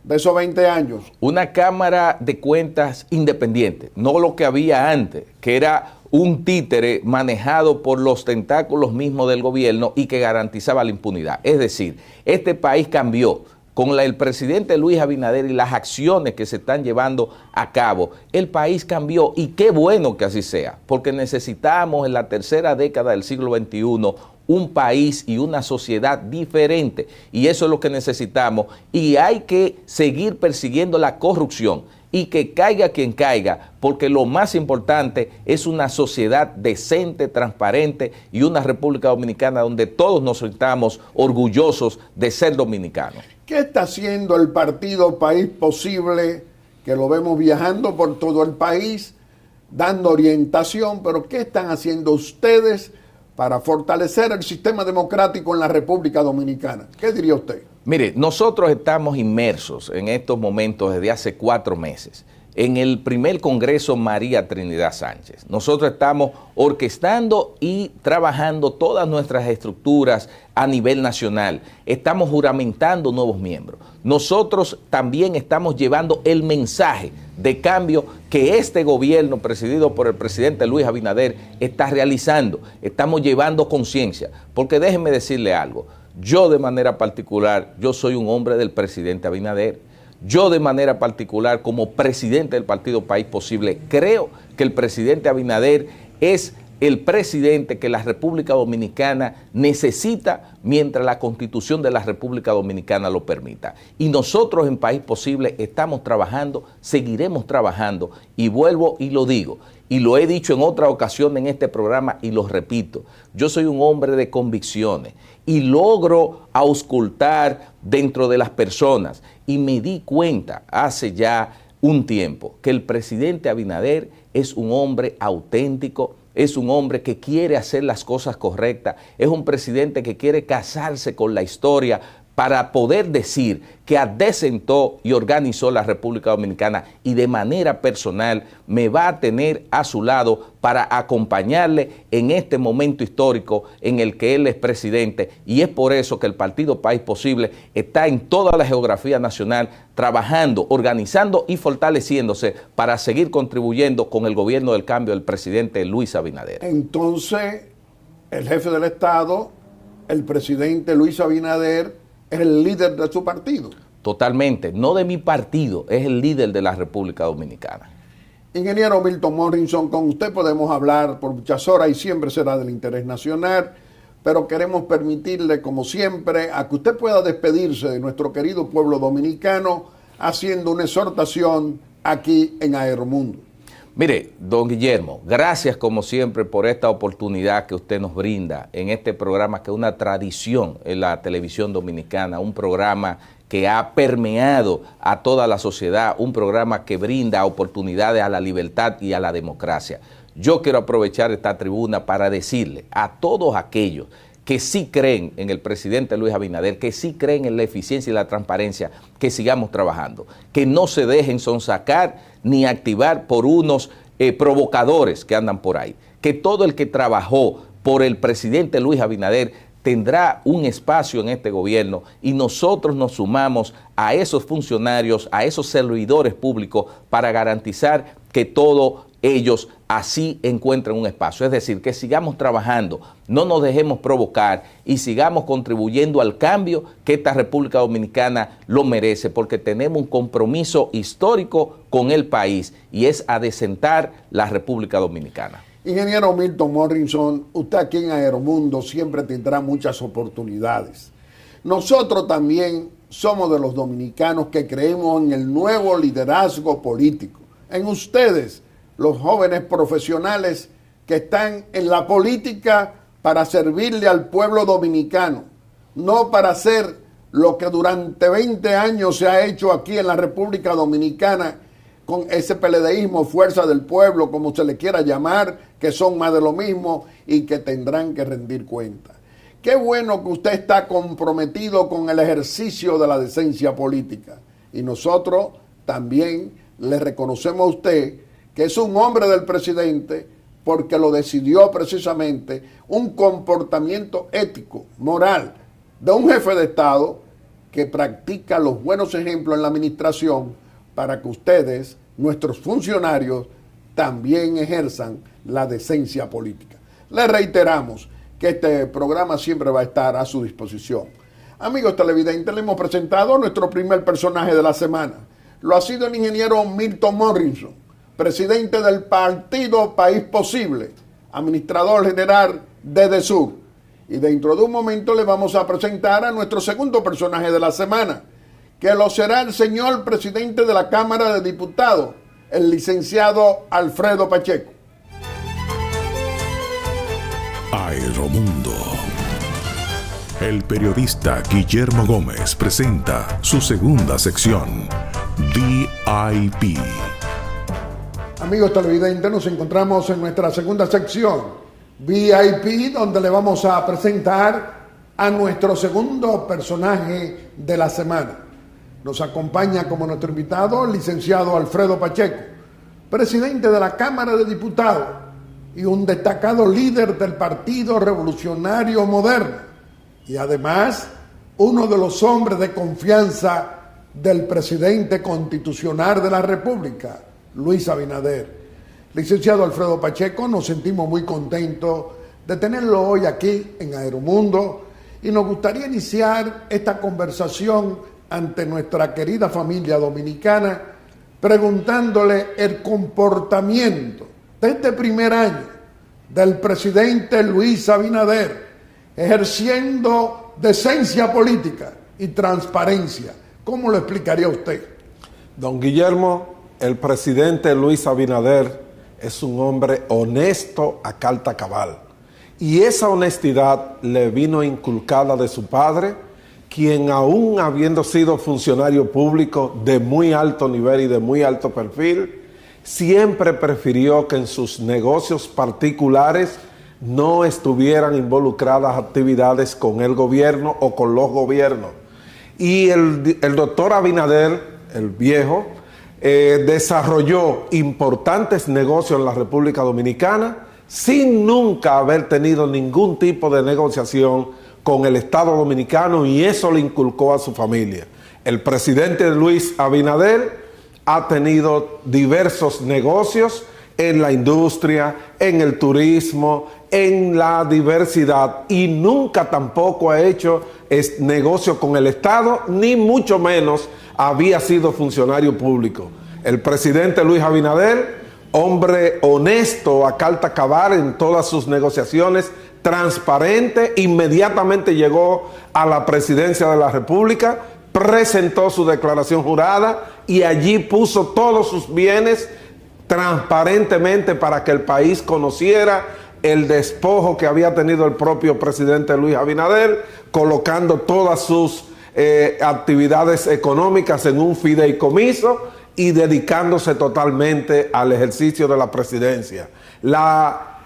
de esos 20 años. Una Cámara de Cuentas independiente, no lo que había antes, que era un títere manejado por los tentáculos mismos del gobierno y que garantizaba la impunidad. Es decir, este país cambió. Con el presidente Luis Abinader y las acciones que se están llevando a cabo, el país cambió y qué bueno que así sea, porque necesitamos en la tercera década del siglo XXI un país y una sociedad diferente y eso es lo que necesitamos y hay que seguir persiguiendo la corrupción y que caiga quien caiga, porque lo más importante es una sociedad decente, transparente y una República Dominicana donde todos nos sintamos orgullosos de ser dominicanos. ¿Qué está haciendo el partido País Posible, que lo vemos viajando por todo el país, dando orientación, pero qué están haciendo ustedes para fortalecer el sistema democrático en la República Dominicana? ¿Qué diría usted? Mire, nosotros estamos inmersos en estos momentos desde hace 4 meses en el primer Congreso María Trinidad Sánchez. Nosotros estamos orquestando y trabajando todas nuestras estructuras a nivel nacional. Estamos juramentando nuevos miembros. Nosotros también estamos llevando el mensaje de cambio que este gobierno presidido por el presidente Luis Abinader está realizando. Estamos llevando conciencia, porque déjenme decirle algo. Yo de manera particular, yo soy un hombre del presidente Abinader. Yo de manera particular, como presidente del partido País Posible, creo que el presidente Abinader es el presidente que la República Dominicana necesita mientras la Constitución de la República Dominicana lo permita. Y nosotros en País Posible estamos trabajando, seguiremos trabajando y vuelvo y lo digo. Y lo he dicho en otra ocasión en este programa y lo repito. Yo soy un hombre de convicciones y logro auscultar dentro de las personas. Y me di cuenta hace ya un tiempo que el presidente Abinader es un hombre auténtico, es un hombre que quiere hacer las cosas correctas, es un presidente que quiere casarse con la historia para poder decir que adecentó y organizó la República Dominicana y de manera personal me va a tener a su lado para acompañarle en este momento histórico en el que él es presidente, y es por eso que el Partido País Posible está en toda la geografía nacional trabajando, organizando y fortaleciéndose para seguir contribuyendo con el gobierno del cambio del presidente Luis Abinader. Entonces, el jefe del Estado, el presidente Luis Abinader, es el líder de su partido. Totalmente, no de mi partido, es el líder de la República Dominicana. Ingeniero Milton Morrison, con usted podemos hablar por muchas horas y siempre será del interés nacional, pero queremos permitirle, como siempre, a que usted pueda despedirse de nuestro querido pueblo dominicano haciendo una exhortación aquí en Aeromundo. Mire, don Guillermo, gracias como siempre por esta oportunidad que usted nos brinda en este programa que es una tradición en la televisión dominicana, un programa que ha permeado a toda la sociedad, un programa que brinda oportunidades a la libertad y a la democracia. Yo quiero aprovechar esta tribuna para decirle a todos aquellos que sí creen en el presidente Luis Abinader, que sí creen en la eficiencia y la transparencia, que sigamos trabajando, que no se dejen sonsacar ni activar por unos provocadores que andan por ahí, que todo el que trabajó por el presidente Luis Abinader tendrá un espacio en este gobierno, y nosotros nos sumamos a esos funcionarios, a esos servidores públicos para garantizar que todos ellos así encuentren un espacio. Es decir, que sigamos trabajando, no nos dejemos provocar y sigamos contribuyendo al cambio que esta República Dominicana lo merece, porque tenemos un compromiso histórico con el país y es adecentar la República Dominicana. Ingeniero Milton Morrison, usted aquí en Aeromundo siempre tendrá muchas oportunidades. Nosotros también somos de los dominicanos que creemos en el nuevo liderazgo político, en ustedes, los jóvenes profesionales que están en la política para servirle al pueblo dominicano, no para hacer lo que durante 20 años se ha hecho aquí en la República Dominicana con ese PLDismo, fuerza del pueblo, como se le quiera llamar, que son más de lo mismo y que tendrán que rendir cuenta. Qué bueno que usted está comprometido con el ejercicio de la decencia política, y nosotros también le reconocemos a usted que es un hombre del presidente porque lo decidió precisamente un comportamiento ético, moral, de un jefe de Estado que practica los buenos ejemplos en la administración para que ustedes, nuestros funcionarios, también ejerzan la decencia política. Les reiteramos que este programa siempre va a estar a su disposición. Amigos televidentes, le hemos presentado a nuestro primer personaje de la semana. Lo ha sido el ingeniero Milton Morrison, presidente del Partido País Posible, administrador general de DESUR. Y dentro de un momento le vamos a presentar a nuestro segundo personaje de la semana, que lo será el señor presidente de la Cámara de Diputados, el licenciado Alfredo Pacheco. Aeromundo. El periodista Guillermo Gómez presenta su segunda sección, VIP. Amigos televidentes, nos encontramos en nuestra segunda sección, VIP, donde le vamos a presentar a nuestro segundo personaje de la semana. Nos acompaña como nuestro invitado el licenciado Alfredo Pacheco, presidente de la Cámara de Diputados y un destacado líder del Partido Revolucionario Moderno, y además uno de los hombres de confianza del presidente constitucional de la República, Luis Abinader. Licenciado Alfredo Pacheco, nos sentimos muy contentos de tenerlo hoy aquí en Aeromundo, y nos gustaría iniciar esta conversación ante nuestra querida familia dominicana preguntándole el comportamiento de este primer año del presidente Luis Abinader, ejerciendo decencia política y transparencia. ¿Cómo lo explicaría usted? Don Guillermo, el presidente Luis Abinader es un hombre honesto a carta cabal, y esa honestidad le vino inculcada de su padre, quien aún habiendo sido funcionario público de muy alto nivel y de muy alto perfil, siempre prefirió que en sus negocios particulares no estuvieran involucradas actividades con el gobierno o con los gobiernos. Y el doctor Abinader, el viejo, desarrolló importantes negocios en la República Dominicana sin nunca haber tenido ningún tipo de negociación con el Estado Dominicano, y eso le inculcó a su familia. El presidente Luis Abinader ha tenido diversos negocios en la industria, en el turismo, en la diversidad, y nunca tampoco ha hecho negocio con el Estado, ni mucho menos había sido funcionario público. El presidente Luis Abinader, hombre honesto a carta cabal en todas sus negociaciones, transparente, inmediatamente llegó a la presidencia de la República, presentó su declaración jurada y allí puso todos sus bienes transparentemente para que el país conociera el despojo que había tenido el propio presidente Luis Abinader, colocando todas sus actividades económicas en un fideicomiso y dedicándose totalmente al ejercicio de la presidencia. La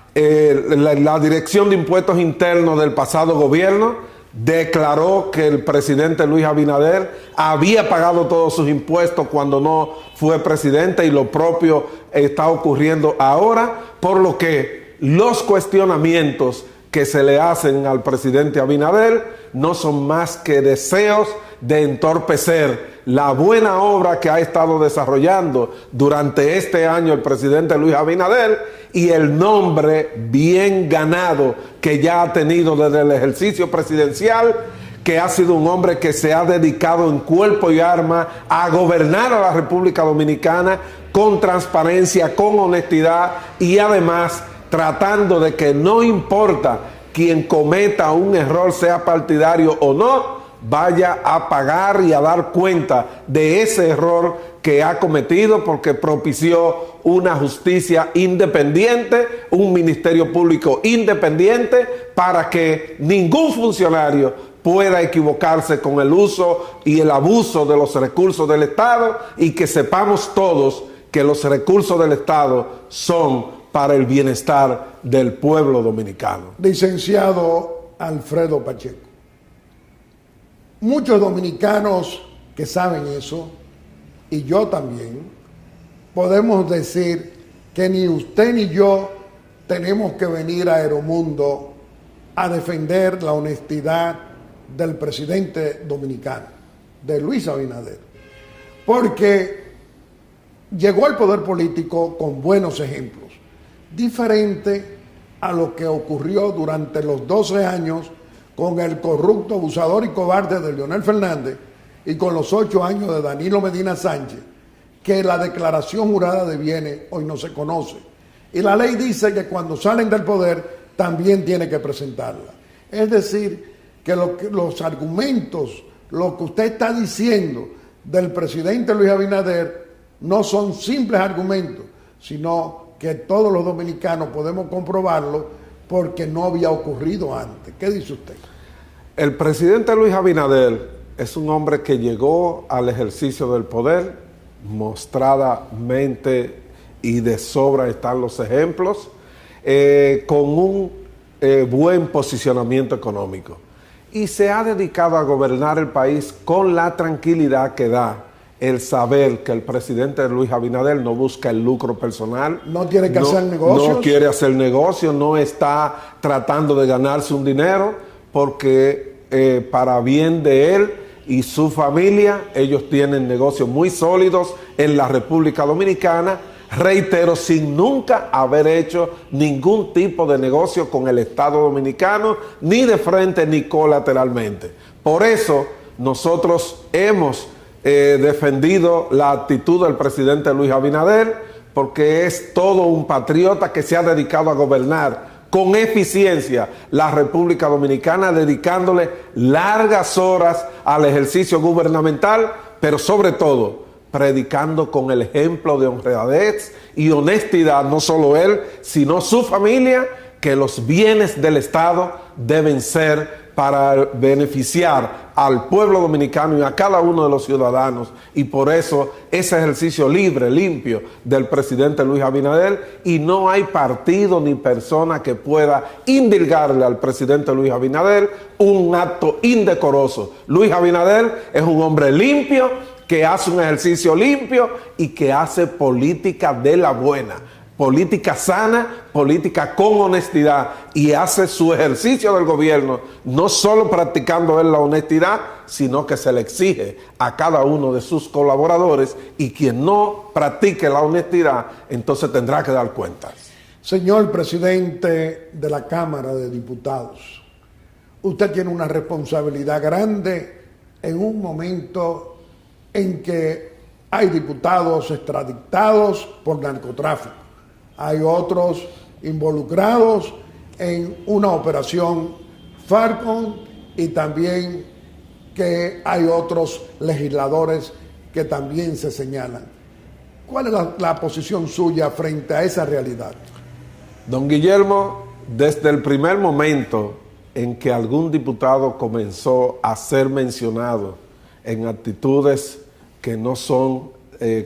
Dirección de Impuestos Internos del pasado gobierno declaró que el presidente Luis Abinader había pagado todos sus impuestos cuando no fue presidente, y lo propio está ocurriendo ahora, por lo que los cuestionamientos que se le hacen al presidente Abinader no son más que deseos de entorpecer la buena obra que ha estado desarrollando durante este año el presidente Luis Abinader y el nombre bien ganado que ya ha tenido desde el ejercicio presidencial, que ha sido un hombre que se ha dedicado en cuerpo y alma a gobernar a la República Dominicana con transparencia, con honestidad, y además tratando de que no importa quien cometa un error, sea partidario o no, vaya a pagar y a dar cuenta de ese error que ha cometido, porque propició una justicia independiente, un ministerio público independiente, para que ningún funcionario pueda equivocarse con el uso y el abuso de los recursos del Estado, y que sepamos todos que los recursos del Estado son para el bienestar del pueblo dominicano. Licenciado Alfredo Pacheco, muchos dominicanos que saben eso, y yo también, podemos decir que ni usted ni yo tenemos que venir a Aeromundo a defender la honestidad del presidente dominicano, de Luis Abinader, porque llegó al poder político con buenos ejemplos, diferente a lo que ocurrió durante los 12 años con el corrupto, abusador y cobarde de Leonel Fernández, y con los 8 años de Danilo Medina Sánchez, que la declaración jurada de bienes hoy no se conoce. Y la ley dice que cuando salen del poder también tiene que presentarla. Es decir, que los argumentos, lo que usted está diciendo del presidente Luis Abinader, no son simples argumentos, sino que todos los dominicanos podemos comprobarlo porque no había ocurrido antes. ¿Qué dice usted? El presidente Luis Abinader es un hombre que llegó al ejercicio del poder mostradamente, y de sobra están los ejemplos, con un buen posicionamiento económico, y se ha dedicado a gobernar el país con la tranquilidad que da el saber que el presidente Luis Abinader no busca el lucro personal. No tiene que hacer negocios. No quiere hacer negocios, no está tratando de ganarse un dinero, porque para bien de él y su familia, ellos tienen negocios muy sólidos en la República Dominicana, reitero, sin nunca haber hecho ningún tipo de negocio con el Estado Dominicano, ni de frente ni colateralmente. Por eso nosotros hemos defendido la actitud del presidente Luis Abinader, porque es todo un patriota que se ha dedicado a gobernar con eficiencia la República Dominicana, dedicándole largas horas al ejercicio gubernamental, pero sobre todo predicando con el ejemplo de honradez y honestidad, no solo él, sino su familia, que los bienes del Estado deben ser para beneficiar al pueblo dominicano y a cada uno de los ciudadanos, y por eso ese ejercicio libre, limpio del presidente Luis Abinader, y no hay partido ni persona que pueda indilgarle al presidente Luis Abinader un acto indecoroso. Luis Abinader es un hombre limpio, que hace un ejercicio limpio y que hace política de la buena, política sana, política con honestidad, y hace su ejercicio del gobierno no solo practicando él la honestidad, sino que se le exige a cada uno de sus colaboradores, y quien no practique la honestidad entonces tendrá que dar cuentas. Señor presidente de la Cámara de Diputados, usted tiene una responsabilidad grande en un momento en que hay diputados extraditados por narcotráfico. Hay otros involucrados en una operación Falcon, y también que hay otros legisladores que también se señalan. ¿Cuál es la posición suya frente a esa realidad? Don Guillermo, desde el primer momento en que algún diputado comenzó a ser mencionado en actitudes que no son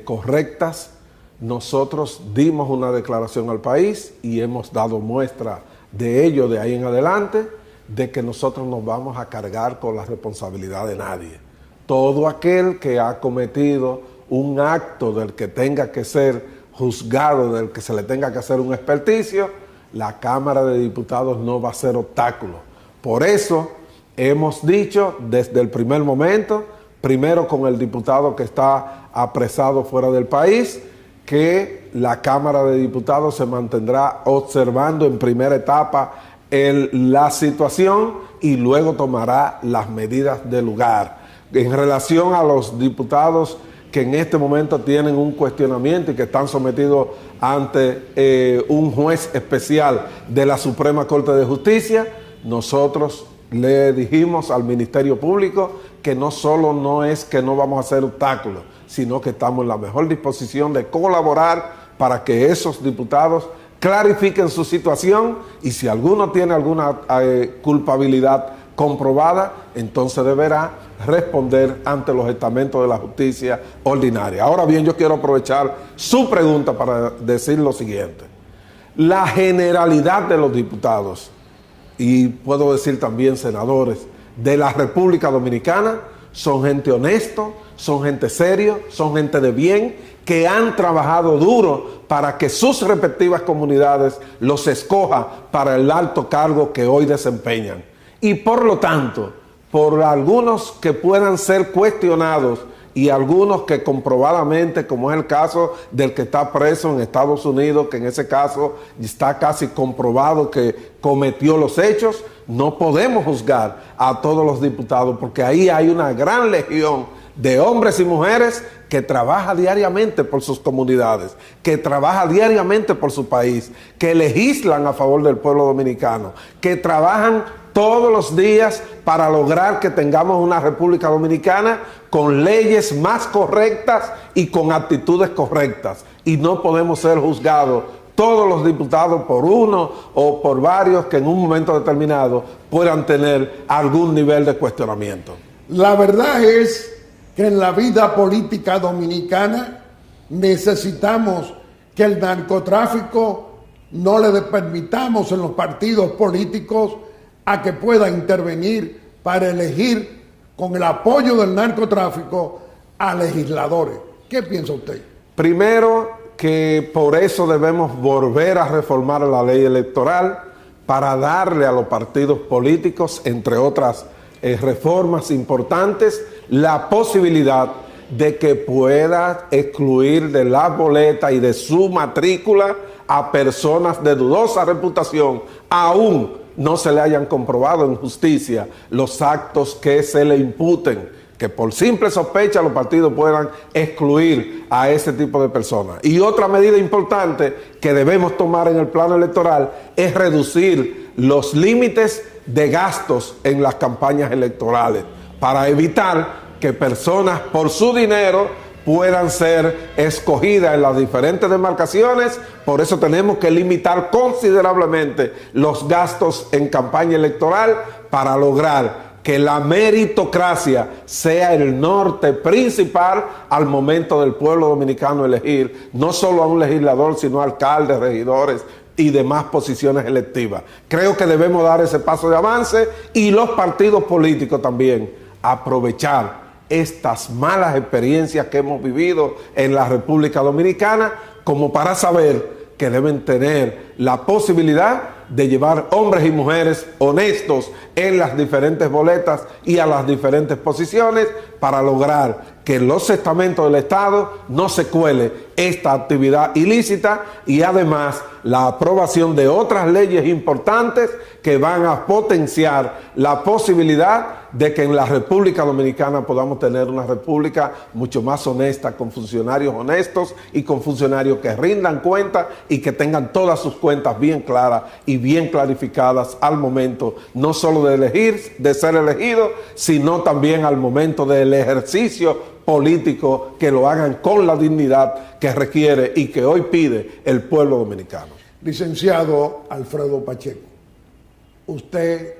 correctas, nosotros dimos una declaración al país y hemos dado muestra de ello de ahí en adelante, de que nosotros no vamos a cargar con la responsabilidad de nadie. Todo aquel que ha cometido un acto del que tenga que ser juzgado, del que se le tenga que hacer un experticio, la Cámara de Diputados no va a ser obstáculo. Por eso hemos dicho desde el primer momento, primero con el diputado que está apresado fuera del país, que la Cámara de Diputados se mantendrá observando en primera etapa la situación y luego tomará las medidas del lugar. En relación a los diputados que en este momento tienen un cuestionamiento y que están sometidos ante un juez especial de la Suprema Corte de Justicia, nosotros le dijimos al Ministerio Público que no solo no es que no vamos a hacer obstáculos, sino que estamos en la mejor disposición de colaborar para que esos diputados clarifiquen su situación, y si alguno tiene alguna culpabilidad comprobada, entonces deberá responder ante los estamentos de la justicia ordinaria. Ahora bien, yo quiero aprovechar su pregunta para decir lo siguiente. La generalidad de los diputados, y puedo decir también senadores, de la República Dominicana, son gente honesto, son gente serio, son gente de bien, que han trabajado duro para que sus respectivas comunidades los escoja para el alto cargo que hoy desempeñan. Y por lo tanto, por algunos que puedan ser cuestionados y algunos que comprobadamente, como es el caso del que está preso en Estados Unidos, que en ese caso está casi comprobado que cometió los hechos, no podemos juzgar a todos los diputados, porque ahí hay una gran legión de hombres y mujeres que trabaja diariamente por sus comunidades, que trabaja diariamente por su país, que legislan a favor del pueblo dominicano, que trabajan todos los días para lograr que tengamos una República Dominicana con leyes más correctas y con actitudes correctas. Y no podemos ser juzgados todos los diputados por uno o por varios que en un momento determinado puedan tener algún nivel de cuestionamiento. La verdad es que en la vida política dominicana necesitamos que el narcotráfico no le permitamos en los partidos políticos a que pueda intervenir para elegir con el apoyo del narcotráfico a legisladores. ¿Qué piensa usted? Primero, que por eso debemos volver a reformar la ley electoral para darle a los partidos políticos, entre otras reformas importantes, la posibilidad de que pueda excluir de la boleta y de su matrícula a personas de dudosa reputación, aún no se le hayan comprobado en justicia los actos que se le imputen, que por simple sospecha los partidos puedan excluir a ese tipo de personas. Y otra medida importante que debemos tomar en el plano electoral es reducir los límites de gastos en las campañas electorales para evitar que personas por su dinero puedan ser escogidas en las diferentes demarcaciones. Por eso tenemos que limitar considerablemente los gastos en campaña electoral para lograr que la meritocracia sea el norte principal al momento del pueblo dominicano elegir no solo a un legislador, sino a alcaldes, regidores y demás posiciones electivas. Creo que debemos dar ese paso de avance y los partidos políticos también aprovechar estas malas experiencias que hemos vivido en la República Dominicana como para saber que deben tener la posibilidad de llevar hombres y mujeres honestos en las diferentes boletas y a las diferentes posiciones para lograr que en los estamentos del Estado no se cuele esta actividad ilícita y además la aprobación de otras leyes importantes que van a potenciar la posibilidad de que en la República Dominicana podamos tener una república mucho más honesta, con funcionarios honestos y con funcionarios que rindan cuenta y que tengan todas sus cuentas bien claras y bien clarificadas al momento, no solo de elegir, de ser elegido, sino también al momento del ejercicio político, que lo hagan con la dignidad que requiere y que hoy pide el pueblo dominicano. Licenciado Alfredo Pacheco, usted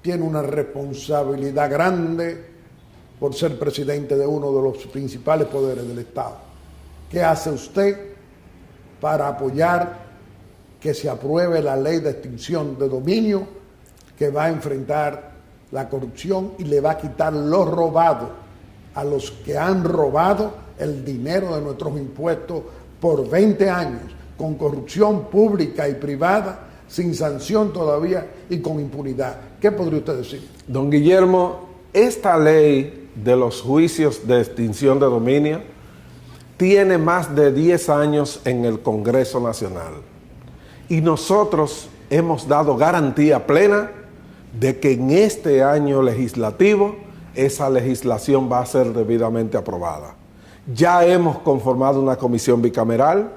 tiene una responsabilidad grande por ser presidente de uno de los principales poderes del Estado. ¿Qué hace usted para apoyar que se apruebe la ley de extinción de dominio que va a enfrentar la corrupción y le va a quitar lo robado a los que han robado el dinero de nuestros impuestos por 20 años, con corrupción pública y privada, sin sanción todavía y con impunidad? ¿Qué podría usted decir? Don Guillermo, esta ley de los juicios de extinción de dominio tiene más de 10 años en el Congreso Nacional y nosotros hemos dado garantía plena de que en este año legislativo esa legislación va a ser debidamente aprobada. Ya hemos conformado una comisión bicameral,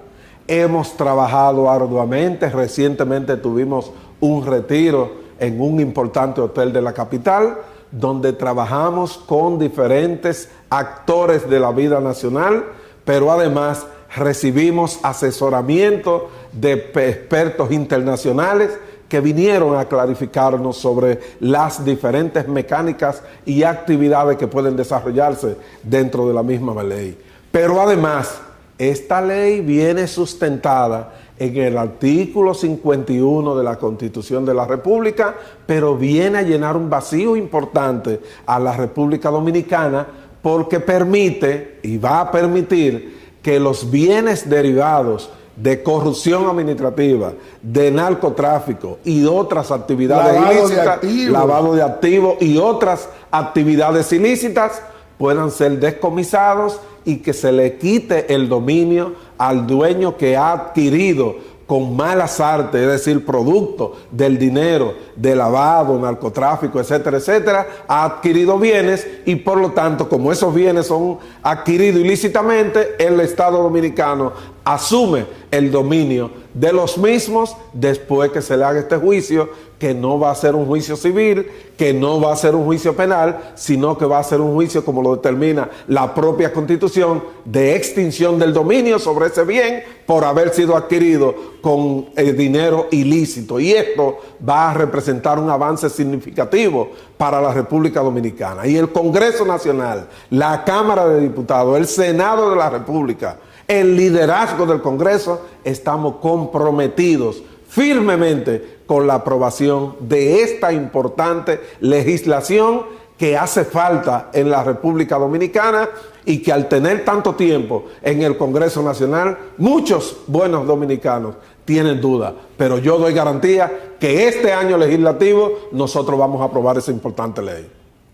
hemos trabajado arduamente, recientemente tuvimos un retiro en un importante hotel de la capital, donde trabajamos con diferentes actores de la vida nacional, pero además recibimos asesoramiento de expertos internacionales que vinieron a clarificarnos sobre las diferentes mecánicas y actividades que pueden desarrollarse dentro de la misma ley. Pero además, esta ley viene sustentada en el artículo 51 de la Constitución de la República, pero viene a llenar un vacío importante a la República Dominicana porque permite y va a permitir que los bienes derivados de corrupción administrativa, de narcotráfico y otras actividades ilícitas, lavado de activos y otras actividades ilícitas puedan ser descomisados y que se le quite el dominio al dueño que ha adquirido con malas artes, es decir, producto del dinero, de lavado, narcotráfico, etcétera, etcétera, ha adquirido bienes y por lo tanto, como esos bienes son adquiridos ilícitamente, el Estado dominicano asume el dominio de los mismos después que se le haga este juicio, que no va a ser un juicio civil, que no va a ser un juicio penal, sino que va a ser un juicio, como lo determina la propia Constitución, de extinción del dominio sobre ese bien por haber sido adquirido con dinero ilícito. Y esto va a representar un avance significativo para la República Dominicana. Y el Congreso Nacional, la Cámara de Diputados, el Senado de la República, el liderazgo del Congreso, estamos comprometidos firmemente con la aprobación de esta importante legislación que hace falta en la República Dominicana y que al tener tanto tiempo en el Congreso Nacional, muchos buenos dominicanos tienen dudas, pero yo doy garantía que este año legislativo nosotros vamos a aprobar esa importante ley.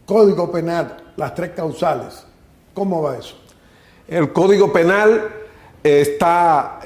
Código Penal, las 3 causales, ¿cómo va eso? El Código Penal está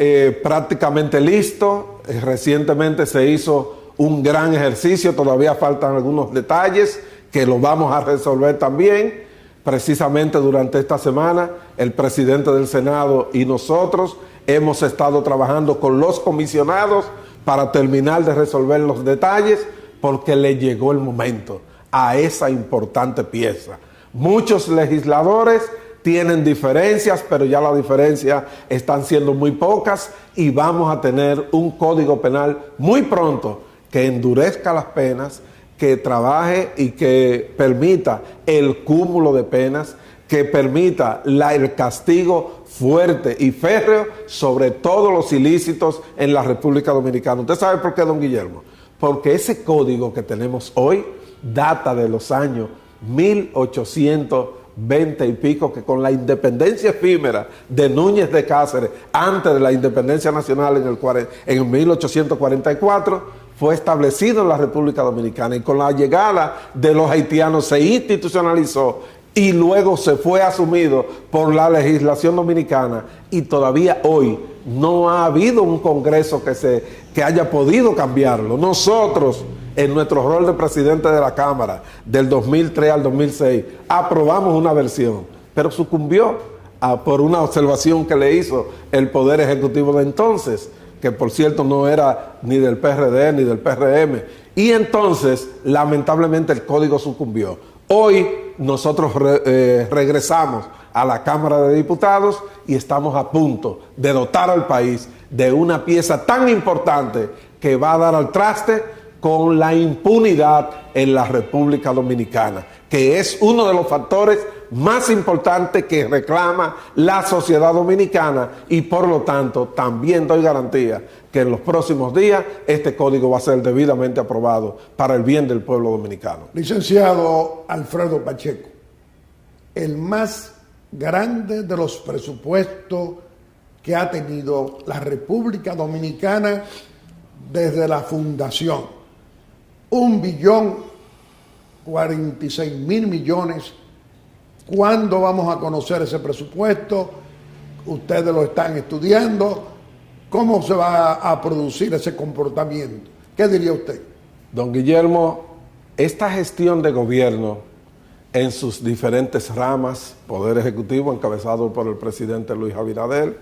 prácticamente listo. Recientemente se hizo un gran ejercicio, todavía faltan algunos detalles que lo vamos a resolver también. Precisamente durante esta semana, el presidente del Senado y nosotros hemos estado trabajando con los comisionados para terminar de resolver los detalles, porque le llegó el momento a esa importante pieza. Muchos legisladores tienen diferencias, pero ya las diferencias están siendo muy pocas y vamos a tener un código penal muy pronto que endurezca las penas, que trabaje y que permita el cúmulo de penas, que permita el castigo fuerte y férreo sobre todos los ilícitos en la República Dominicana. ¿Usted sabe por qué, don Guillermo? Porque ese código que tenemos hoy data de los años 1820 y pico, que con la independencia efímera de Núñez de Cáceres, antes de la independencia nacional en 1844, fue establecido en la República Dominicana, y con la llegada de los haitianos se institucionalizó y luego se fue asumido por la legislación dominicana, y todavía hoy no ha habido un Congreso que haya podido cambiarlo. Nosotros, en nuestro rol de presidente de la Cámara, del 2003 al 2006, aprobamos una versión, pero sucumbió por una observación que le hizo el Poder Ejecutivo de entonces, que por cierto no era ni del PRD ni del PRM, y entonces lamentablemente el código sucumbió. Hoy nosotros regresamos a la Cámara de Diputados y estamos a punto de dotar al país de una pieza tan importante que va a dar al traste con la impunidad en la República Dominicana, que es uno de los factores más importantes que reclama la sociedad dominicana, y por lo tanto también doy garantía que en los próximos días este código va a ser debidamente aprobado para el bien del pueblo dominicano. Licenciado Alfredo Pacheco, el más grande de los presupuestos que ha tenido la República Dominicana desde la fundación, 1.046.000.000.000. ¿Cuándo vamos a conocer ese presupuesto? Ustedes lo están estudiando. ¿Cómo se va a producir ese comportamiento? ¿Qué diría usted? Don Guillermo, esta gestión de gobierno en sus diferentes ramas, Poder Ejecutivo encabezado por el presidente Luis Abinader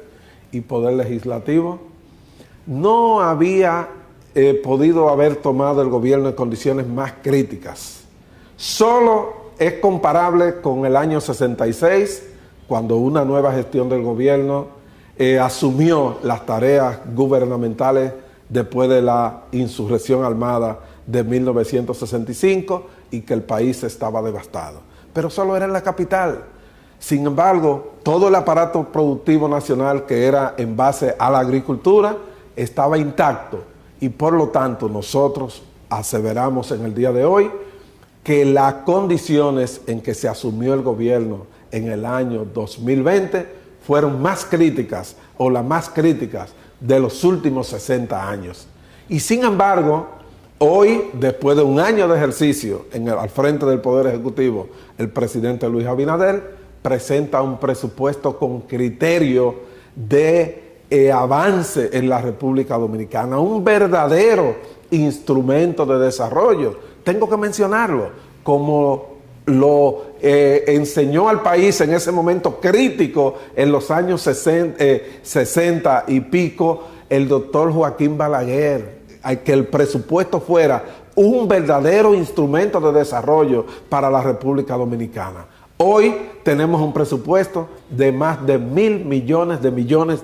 y Poder Legislativo, no había podido haber tomado el gobierno en condiciones más críticas. Solo es comparable con el año 66, cuando una nueva gestión del gobierno asumió las tareas gubernamentales después de la insurrección armada de 1965 y que el país estaba devastado. Pero solo era en la capital. Sin embargo, todo el aparato productivo nacional, que era en base a la agricultura, estaba intacto, y por lo tanto nosotros aseveramos en el día de hoy que las condiciones en que se asumió el gobierno en el año 2020 fueron más críticas, o las más críticas de los últimos 60 años. Y sin embargo, hoy, después de un año de ejercicio al frente del Poder Ejecutivo, el presidente Luis Abinader presenta un presupuesto con criterio de avance en la República Dominicana, un verdadero instrumento de desarrollo. Tengo que mencionarlo, como lo enseñó al país en ese momento crítico, en los años 60 y pico, el doctor Joaquín Balaguer, que el presupuesto fuera un verdadero instrumento de desarrollo para la República Dominicana. Hoy tenemos un presupuesto de más de 1.000 millones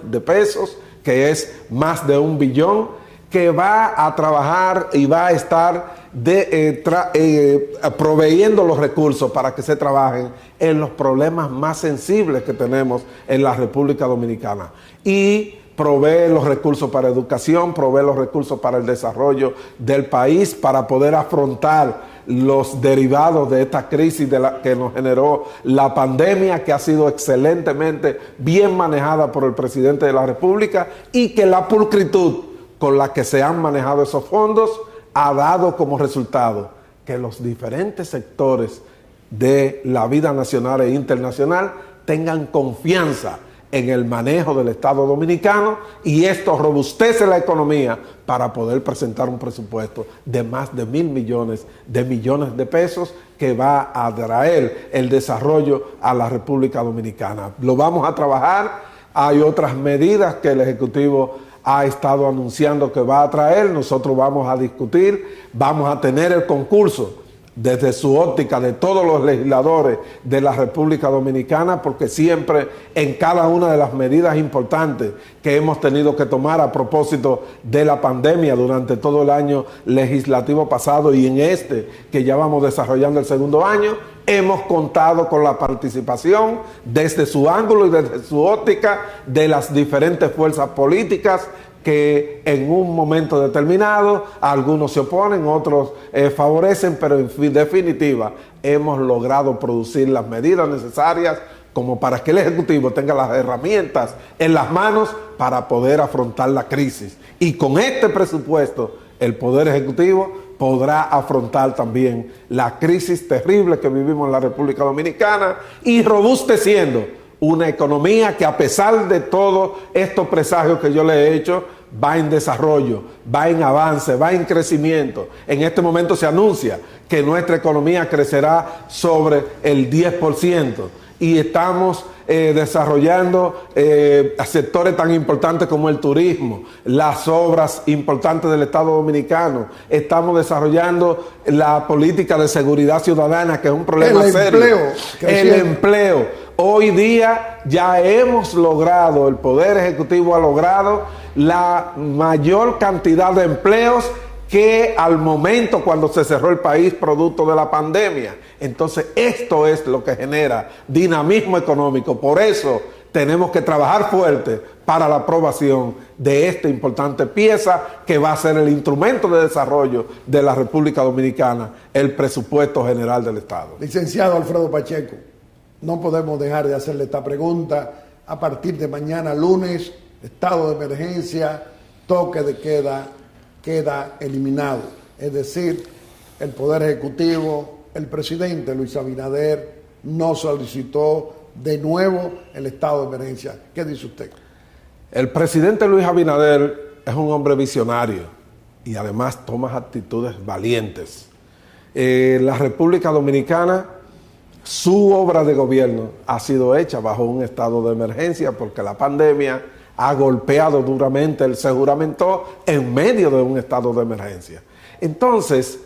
de pesos, que es más de 1 billón, que va a trabajar y va a estar proveyendo los recursos para que se trabajen en los problemas más sensibles que tenemos en la República Dominicana, y provee los recursos para educación, provee los recursos para el desarrollo del país, para poder afrontar los derivados de esta crisis que nos generó la pandemia, que ha sido excelentemente bien manejada por el presidente de la República, y que la pulcritud con la que se han manejado esos fondos ha dado como resultado que los diferentes sectores de la vida nacional e internacional tengan confianza en el manejo del Estado Dominicano, y esto robustece la economía para poder presentar un presupuesto de más de 1.000 millones de pesos que va a traer el desarrollo a la República Dominicana. Lo vamos a trabajar. Hay otras medidas que el Ejecutivo ha estado anunciando que va a traer. Nosotros vamos a discutir, vamos a tener el concurso desde su óptica de todos los legisladores de la República Dominicana, porque siempre en cada una de las medidas importantes que hemos tenido que tomar a propósito de la pandemia durante todo el año legislativo pasado y en este que ya vamos desarrollando el segundo año, hemos contado con la participación desde su ángulo y desde su óptica de las diferentes fuerzas políticas que en un momento determinado algunos se oponen, otros favorecen, pero en definitiva hemos logrado producir las medidas necesarias como para que el Ejecutivo tenga las herramientas en las manos para poder afrontar la crisis. Y con este presupuesto el Poder Ejecutivo podrá afrontar también la crisis terrible que vivimos en la República Dominicana y robusteciendo una economía que, a pesar de todos estos presagios que yo le he hecho, va en desarrollo, va en avance, va en crecimiento. En este momento se anuncia que nuestra economía crecerá sobre el 10% y estamos desarrollando sectores tan importantes como el turismo, las obras importantes del Estado Dominicano. Estamos desarrollando la política de seguridad ciudadana, que es un problema serio. El empleo. Hoy día ya hemos logrado, el Poder Ejecutivo ha logrado la mayor cantidad de empleos que al momento cuando se cerró el país producto de la pandemia. Entonces esto es lo que genera dinamismo económico. Por eso tenemos que trabajar fuerte para la aprobación de esta importante pieza que va a ser el instrumento de desarrollo de la República Dominicana, el presupuesto general del Estado. Licenciado Alfredo Pacheco, no podemos dejar de hacerle esta pregunta. A partir de mañana lunes, estado de emergencia, toque de queda eliminado. Es decir, el Poder Ejecutivo, el presidente Luis Abinader no solicitó de nuevo el estado de emergencia. ¿Qué dice usted? El presidente Luis Abinader es un hombre visionario y además toma actitudes valientes. La República Dominicana, su obra de gobierno ha sido hecha bajo un estado de emergencia porque la pandemia ha golpeado duramente, él se juramentó en medio de un estado de emergencia. Entonces,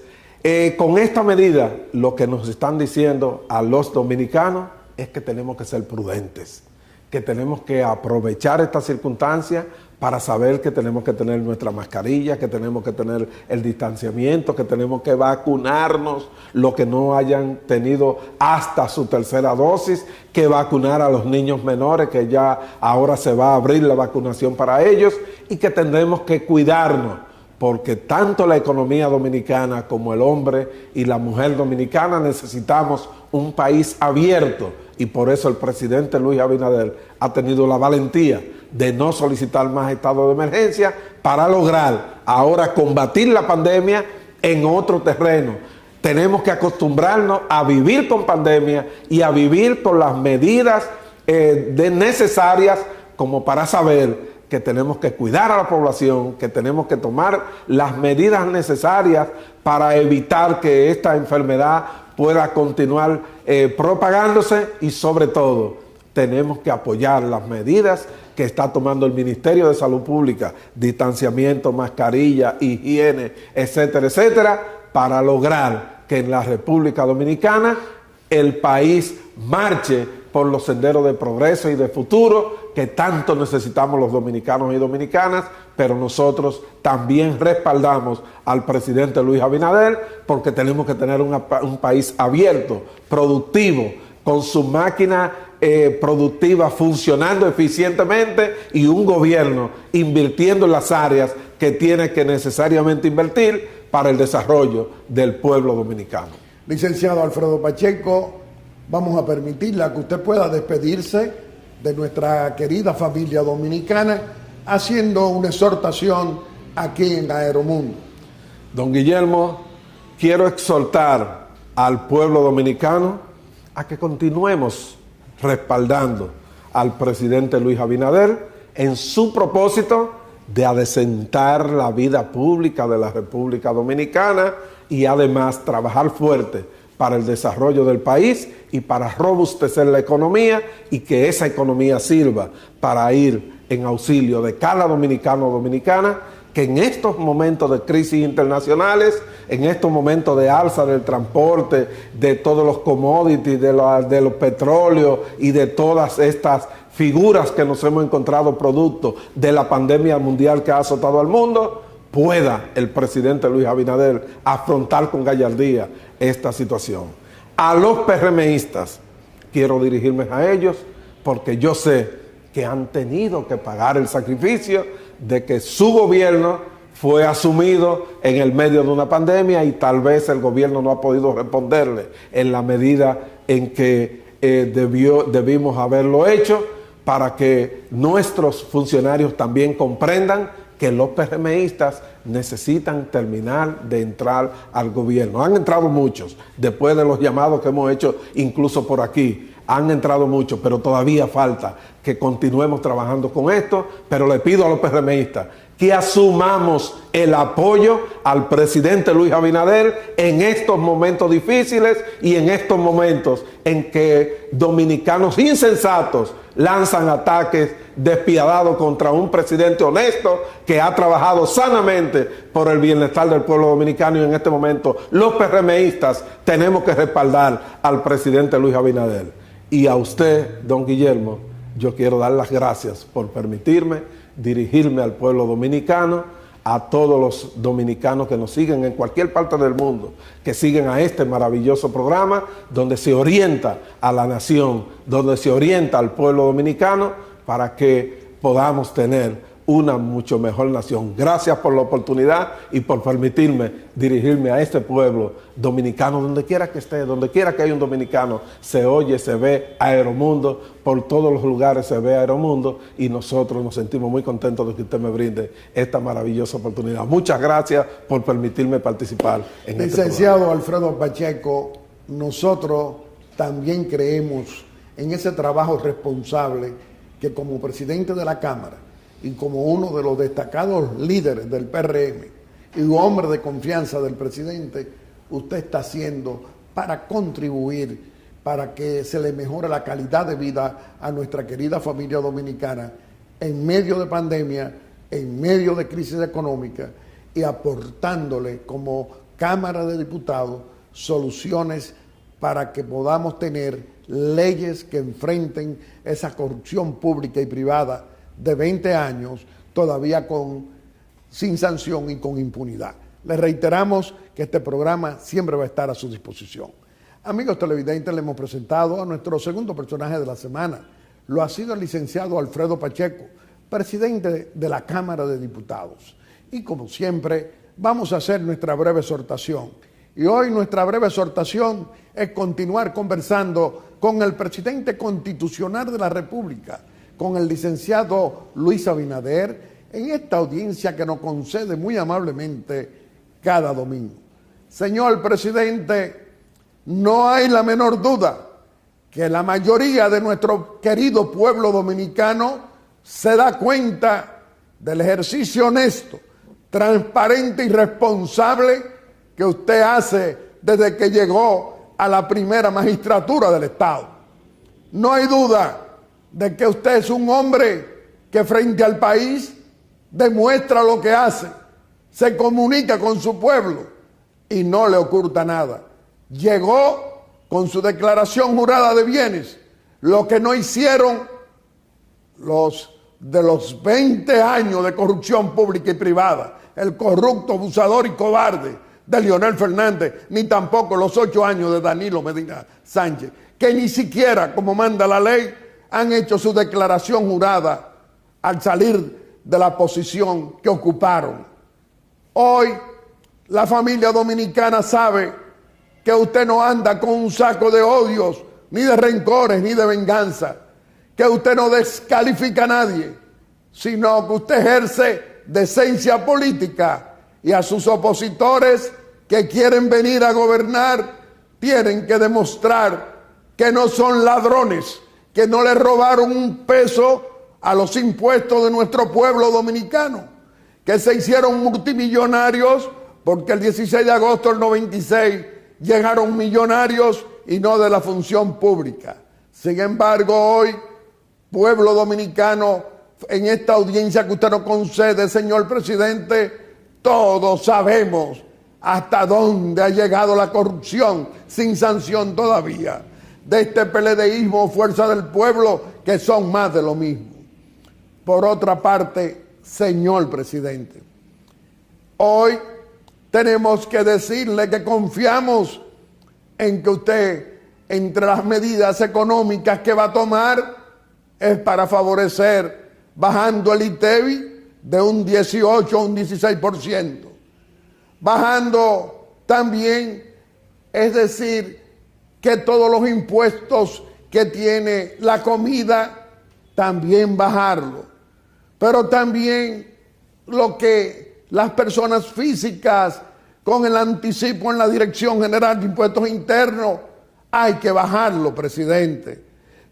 con esta medida, lo que nos están diciendo a los dominicanos es que tenemos que ser prudentes, que tenemos que aprovechar esta circunstancia para saber que tenemos que tener nuestra mascarilla, que tenemos que tener el distanciamiento, que tenemos que vacunarnos, los que no hayan tenido hasta su tercera dosis, que vacunar a los niños menores, que ya ahora se va a abrir la vacunación para ellos, y que tendremos que cuidarnos, porque tanto la economía dominicana como el hombre y la mujer dominicana necesitamos un país abierto, y por eso el presidente Luis Abinader ha tenido la valentía de no solicitar más estado de emergencia para lograr ahora combatir la pandemia en otro terreno. Tenemos que acostumbrarnos a vivir con pandemia y a vivir con las medidas necesarias como para saber que tenemos que cuidar a la población, que tenemos que tomar las medidas necesarias para evitar que esta enfermedad pueda continuar propagándose y sobre todo tenemos que apoyar las medidas que está tomando el Ministerio de Salud Pública, distanciamiento, mascarilla, higiene, etcétera, etcétera, para lograr que en la República Dominicana el país marche por los senderos de progreso y de futuro que tanto necesitamos los dominicanos y dominicanas, pero nosotros también respaldamos al presidente Luis Abinader porque tenemos que tener un país abierto, productivo, con su máquina productiva funcionando eficientemente y un gobierno invirtiendo en las áreas que tiene que necesariamente invertir para el desarrollo del pueblo dominicano. Licenciado Alfredo Pacheco, vamos a permitirle que usted pueda despedirse de nuestra querida familia dominicana haciendo una exhortación aquí en Aeromundo. Don Guillermo, quiero exhortar al pueblo dominicano a que continuemos respaldando al presidente Luis Abinader en su propósito de adecentar la vida pública de la República Dominicana y además trabajar fuerte para el desarrollo del país y para robustecer la economía y que esa economía sirva para ir en auxilio de cada dominicano o dominicana que en estos momentos de crisis internacionales, en estos momentos de alza del transporte, de todos los commodities, de los petróleos y de todas estas figuras que nos hemos encontrado producto de la pandemia mundial que ha azotado al mundo, pueda el presidente Luis Abinader afrontar con gallardía esta situación. A los PRMistas, quiero dirigirme a ellos porque yo sé que han tenido que pagar el sacrificio de que su gobierno fue asumido en el medio de una pandemia y tal vez el gobierno no ha podido responderle en la medida en que debimos haberlo hecho, para que nuestros funcionarios también comprendan que los PRMistas necesitan terminar de entrar al gobierno. Han entrado muchos, después de los llamados que hemos hecho incluso por aquí, han entrado muchos, pero todavía falta que continuemos trabajando con esto, pero le pido a los PRMistas que asumamos el apoyo al presidente Luis Abinader en estos momentos difíciles y en estos momentos en que dominicanos insensatos lanzan ataques despiadados contra un presidente honesto que ha trabajado sanamente por el bienestar del pueblo dominicano, y en este momento los PRMistas tenemos que respaldar al presidente Luis Abinader. Y a usted, don Guillermo, yo quiero dar las gracias por permitirme dirigirme al pueblo dominicano, a todos los dominicanos que nos siguen en cualquier parte del mundo, que siguen a este maravilloso programa donde se orienta a la nación, donde se orienta al pueblo dominicano para que podamos tener una mucho mejor nación. Gracias por la oportunidad y por permitirme dirigirme a este pueblo dominicano, donde quiera que esté, donde quiera que haya un dominicano, se oye, se ve Aeromundo, por todos los lugares se ve Aeromundo, y nosotros nos sentimos muy contentos de que usted me brinde esta maravillosa oportunidad. Muchas gracias por permitirme participar en este programa. Licenciado Alfredo Pacheco, nosotros también creemos en ese trabajo responsable que como presidente de la Cámara y como uno de los destacados líderes del PRM y un hombre de confianza del presidente, usted está haciendo para contribuir, para que se le mejore la calidad de vida a nuestra querida familia dominicana en medio de pandemia, en medio de crisis económica, y aportándole como Cámara de Diputados soluciones para que podamos tener leyes que enfrenten esa corrupción pública y privada de 20 años todavía sin sanción y con impunidad. Les reiteramos que este programa siempre va a estar a su disposición. Amigos televidentes, le hemos presentado a nuestro segundo personaje de la semana. Lo ha sido el licenciado Alfredo Pacheco, presidente de la Cámara de Diputados. Y como siempre, vamos a hacer nuestra breve exhortación. Y hoy nuestra breve exhortación es continuar conversando con el presidente constitucional de la República, con el licenciado Luis Abinader, en esta audiencia que nos concede muy amablemente cada domingo. Señor presidente, no hay la menor duda que la mayoría de nuestro querido pueblo dominicano se da cuenta del ejercicio honesto, transparente y responsable que usted hace desde que llegó a la primera magistratura del Estado. No hay duda de que usted es un hombre que frente al país demuestra lo que hace, se comunica con su pueblo y no le oculta nada. Llegó con su declaración jurada de bienes, lo que no hicieron de los 20 años de corrupción pública y privada, el corrupto, abusador y cobarde de Leonel Fernández, ni tampoco los 8 años de Danilo Medina Sánchez, que ni siquiera, como manda la ley, han hecho su declaración jurada al salir de la posición que ocuparon. Hoy la familia dominicana sabe que usted no anda con un saco de odios, ni de rencores, ni de venganza, que usted no descalifica a nadie, sino que usted ejerce decencia política, y a sus opositores que quieren venir a gobernar tienen que demostrar que no son ladrones, que no le robaron un peso a los impuestos de nuestro pueblo dominicano, que se hicieron multimillonarios porque el 16 de agosto del 96 llegaron millonarios y no de la función pública. Sin embargo, hoy, pueblo dominicano, en esta audiencia que usted nos concede, señor presidente, todos sabemos hasta dónde ha llegado la corrupción sin sanción todavía de este PLDismo, Fuerza del Pueblo, que son más de lo mismo. Por otra parte, señor presidente, hoy tenemos que decirle que confiamos en que usted, entre las medidas económicas que va a tomar, es para favorecer, bajando el ITEVI de un 18 a un 16%, bajando también, es decir, que todos los impuestos que tiene la comida, también bajarlo, pero también lo que las personas físicas con el anticipo en la Dirección General de Impuestos Internos, hay que bajarlo, presidente.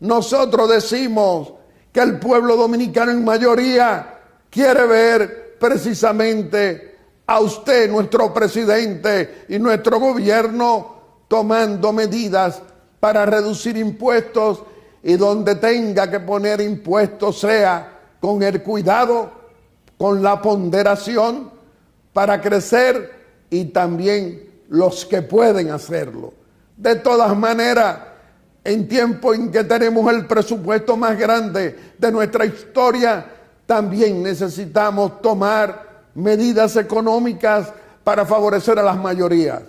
Nosotros decimos que el pueblo dominicano en mayoría quiere ver precisamente a usted, nuestro presidente, y nuestro gobierno tomando medidas para reducir impuestos, y donde tenga que poner impuestos sea con el cuidado, con la ponderación para crecer, y también los que pueden hacerlo. De todas maneras, en tiempo en que tenemos el presupuesto más grande de nuestra historia, también necesitamos tomar medidas económicas para favorecer a las mayorías.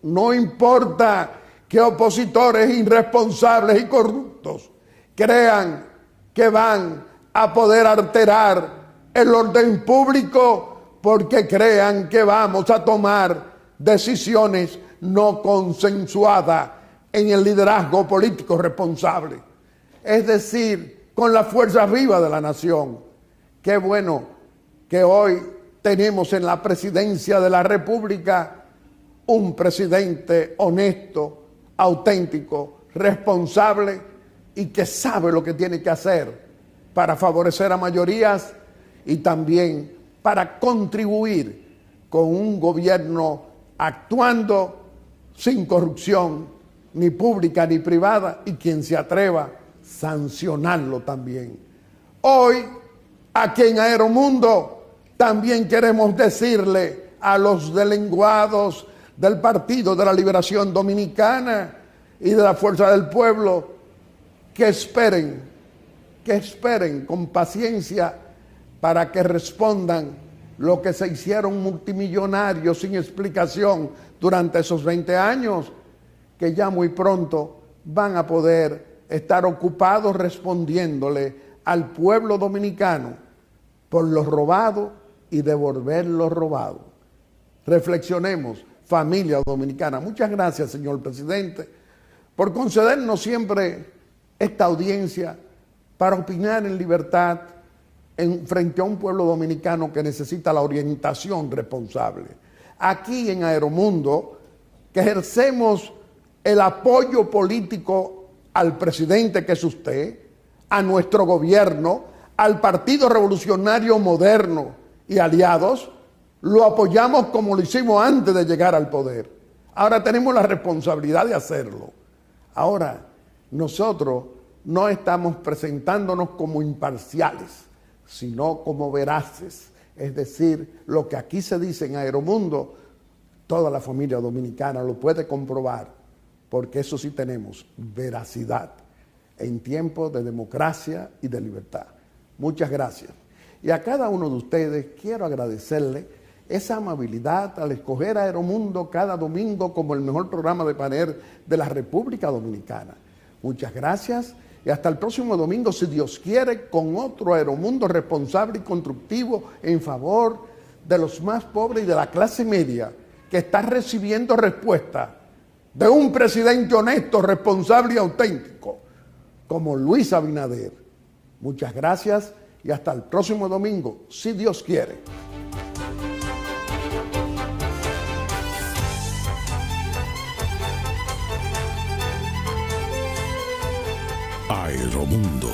No importa que opositores irresponsables y corruptos crean que van a poder alterar el orden público porque crean que vamos a tomar decisiones no consensuadas en el liderazgo político responsable. Es decir, con las fuerzas vivas de la nación. Qué bueno que hoy tenemos en la presidencia de la República un presidente honesto, auténtico, responsable y que sabe lo que tiene que hacer para favorecer a mayorías y también para contribuir con un gobierno actuando sin corrupción, ni pública ni privada, y quien se atreva, sancionarlo también. Hoy, aquí en Aeromundo, también queremos decirle a los delenguados del Partido de la Liberación Dominicana y de la Fuerza del Pueblo que esperen con paciencia para que respondan lo que se hicieron multimillonarios sin explicación durante esos 20 años, que ya muy pronto van a poder estar ocupados respondiéndole al pueblo dominicano por lo robado y devolver lo robado. Reflexionemos, familia dominicana. Muchas gracias, señor presidente, por concedernos siempre esta audiencia para opinar en libertad frente a un pueblo dominicano que necesita la orientación responsable. Aquí en Aeromundo, que ejercemos el apoyo político al presidente que es usted, a nuestro gobierno, al Partido Revolucionario Moderno y aliados, lo apoyamos como lo hicimos antes de llegar al poder. Ahora tenemos la responsabilidad de hacerlo. Ahora, nosotros no estamos presentándonos como imparciales, sino como veraces. Es decir, lo que aquí se dice en Aeromundo, toda la familia dominicana lo puede comprobar, porque eso sí tenemos, veracidad, en tiempos de democracia y de libertad. Muchas gracias. Y a cada uno de ustedes quiero agradecerle esa amabilidad al escoger Aeromundo cada domingo como el mejor programa de panel de la República Dominicana. Muchas gracias. Y hasta el próximo domingo, si Dios quiere, con otro Aeromundo responsable y constructivo en favor de los más pobres y de la clase media, que está recibiendo respuesta de un presidente honesto, responsable y auténtico, como Luis Abinader. Muchas gracias y hasta el próximo domingo, si Dios quiere. Aeromundo.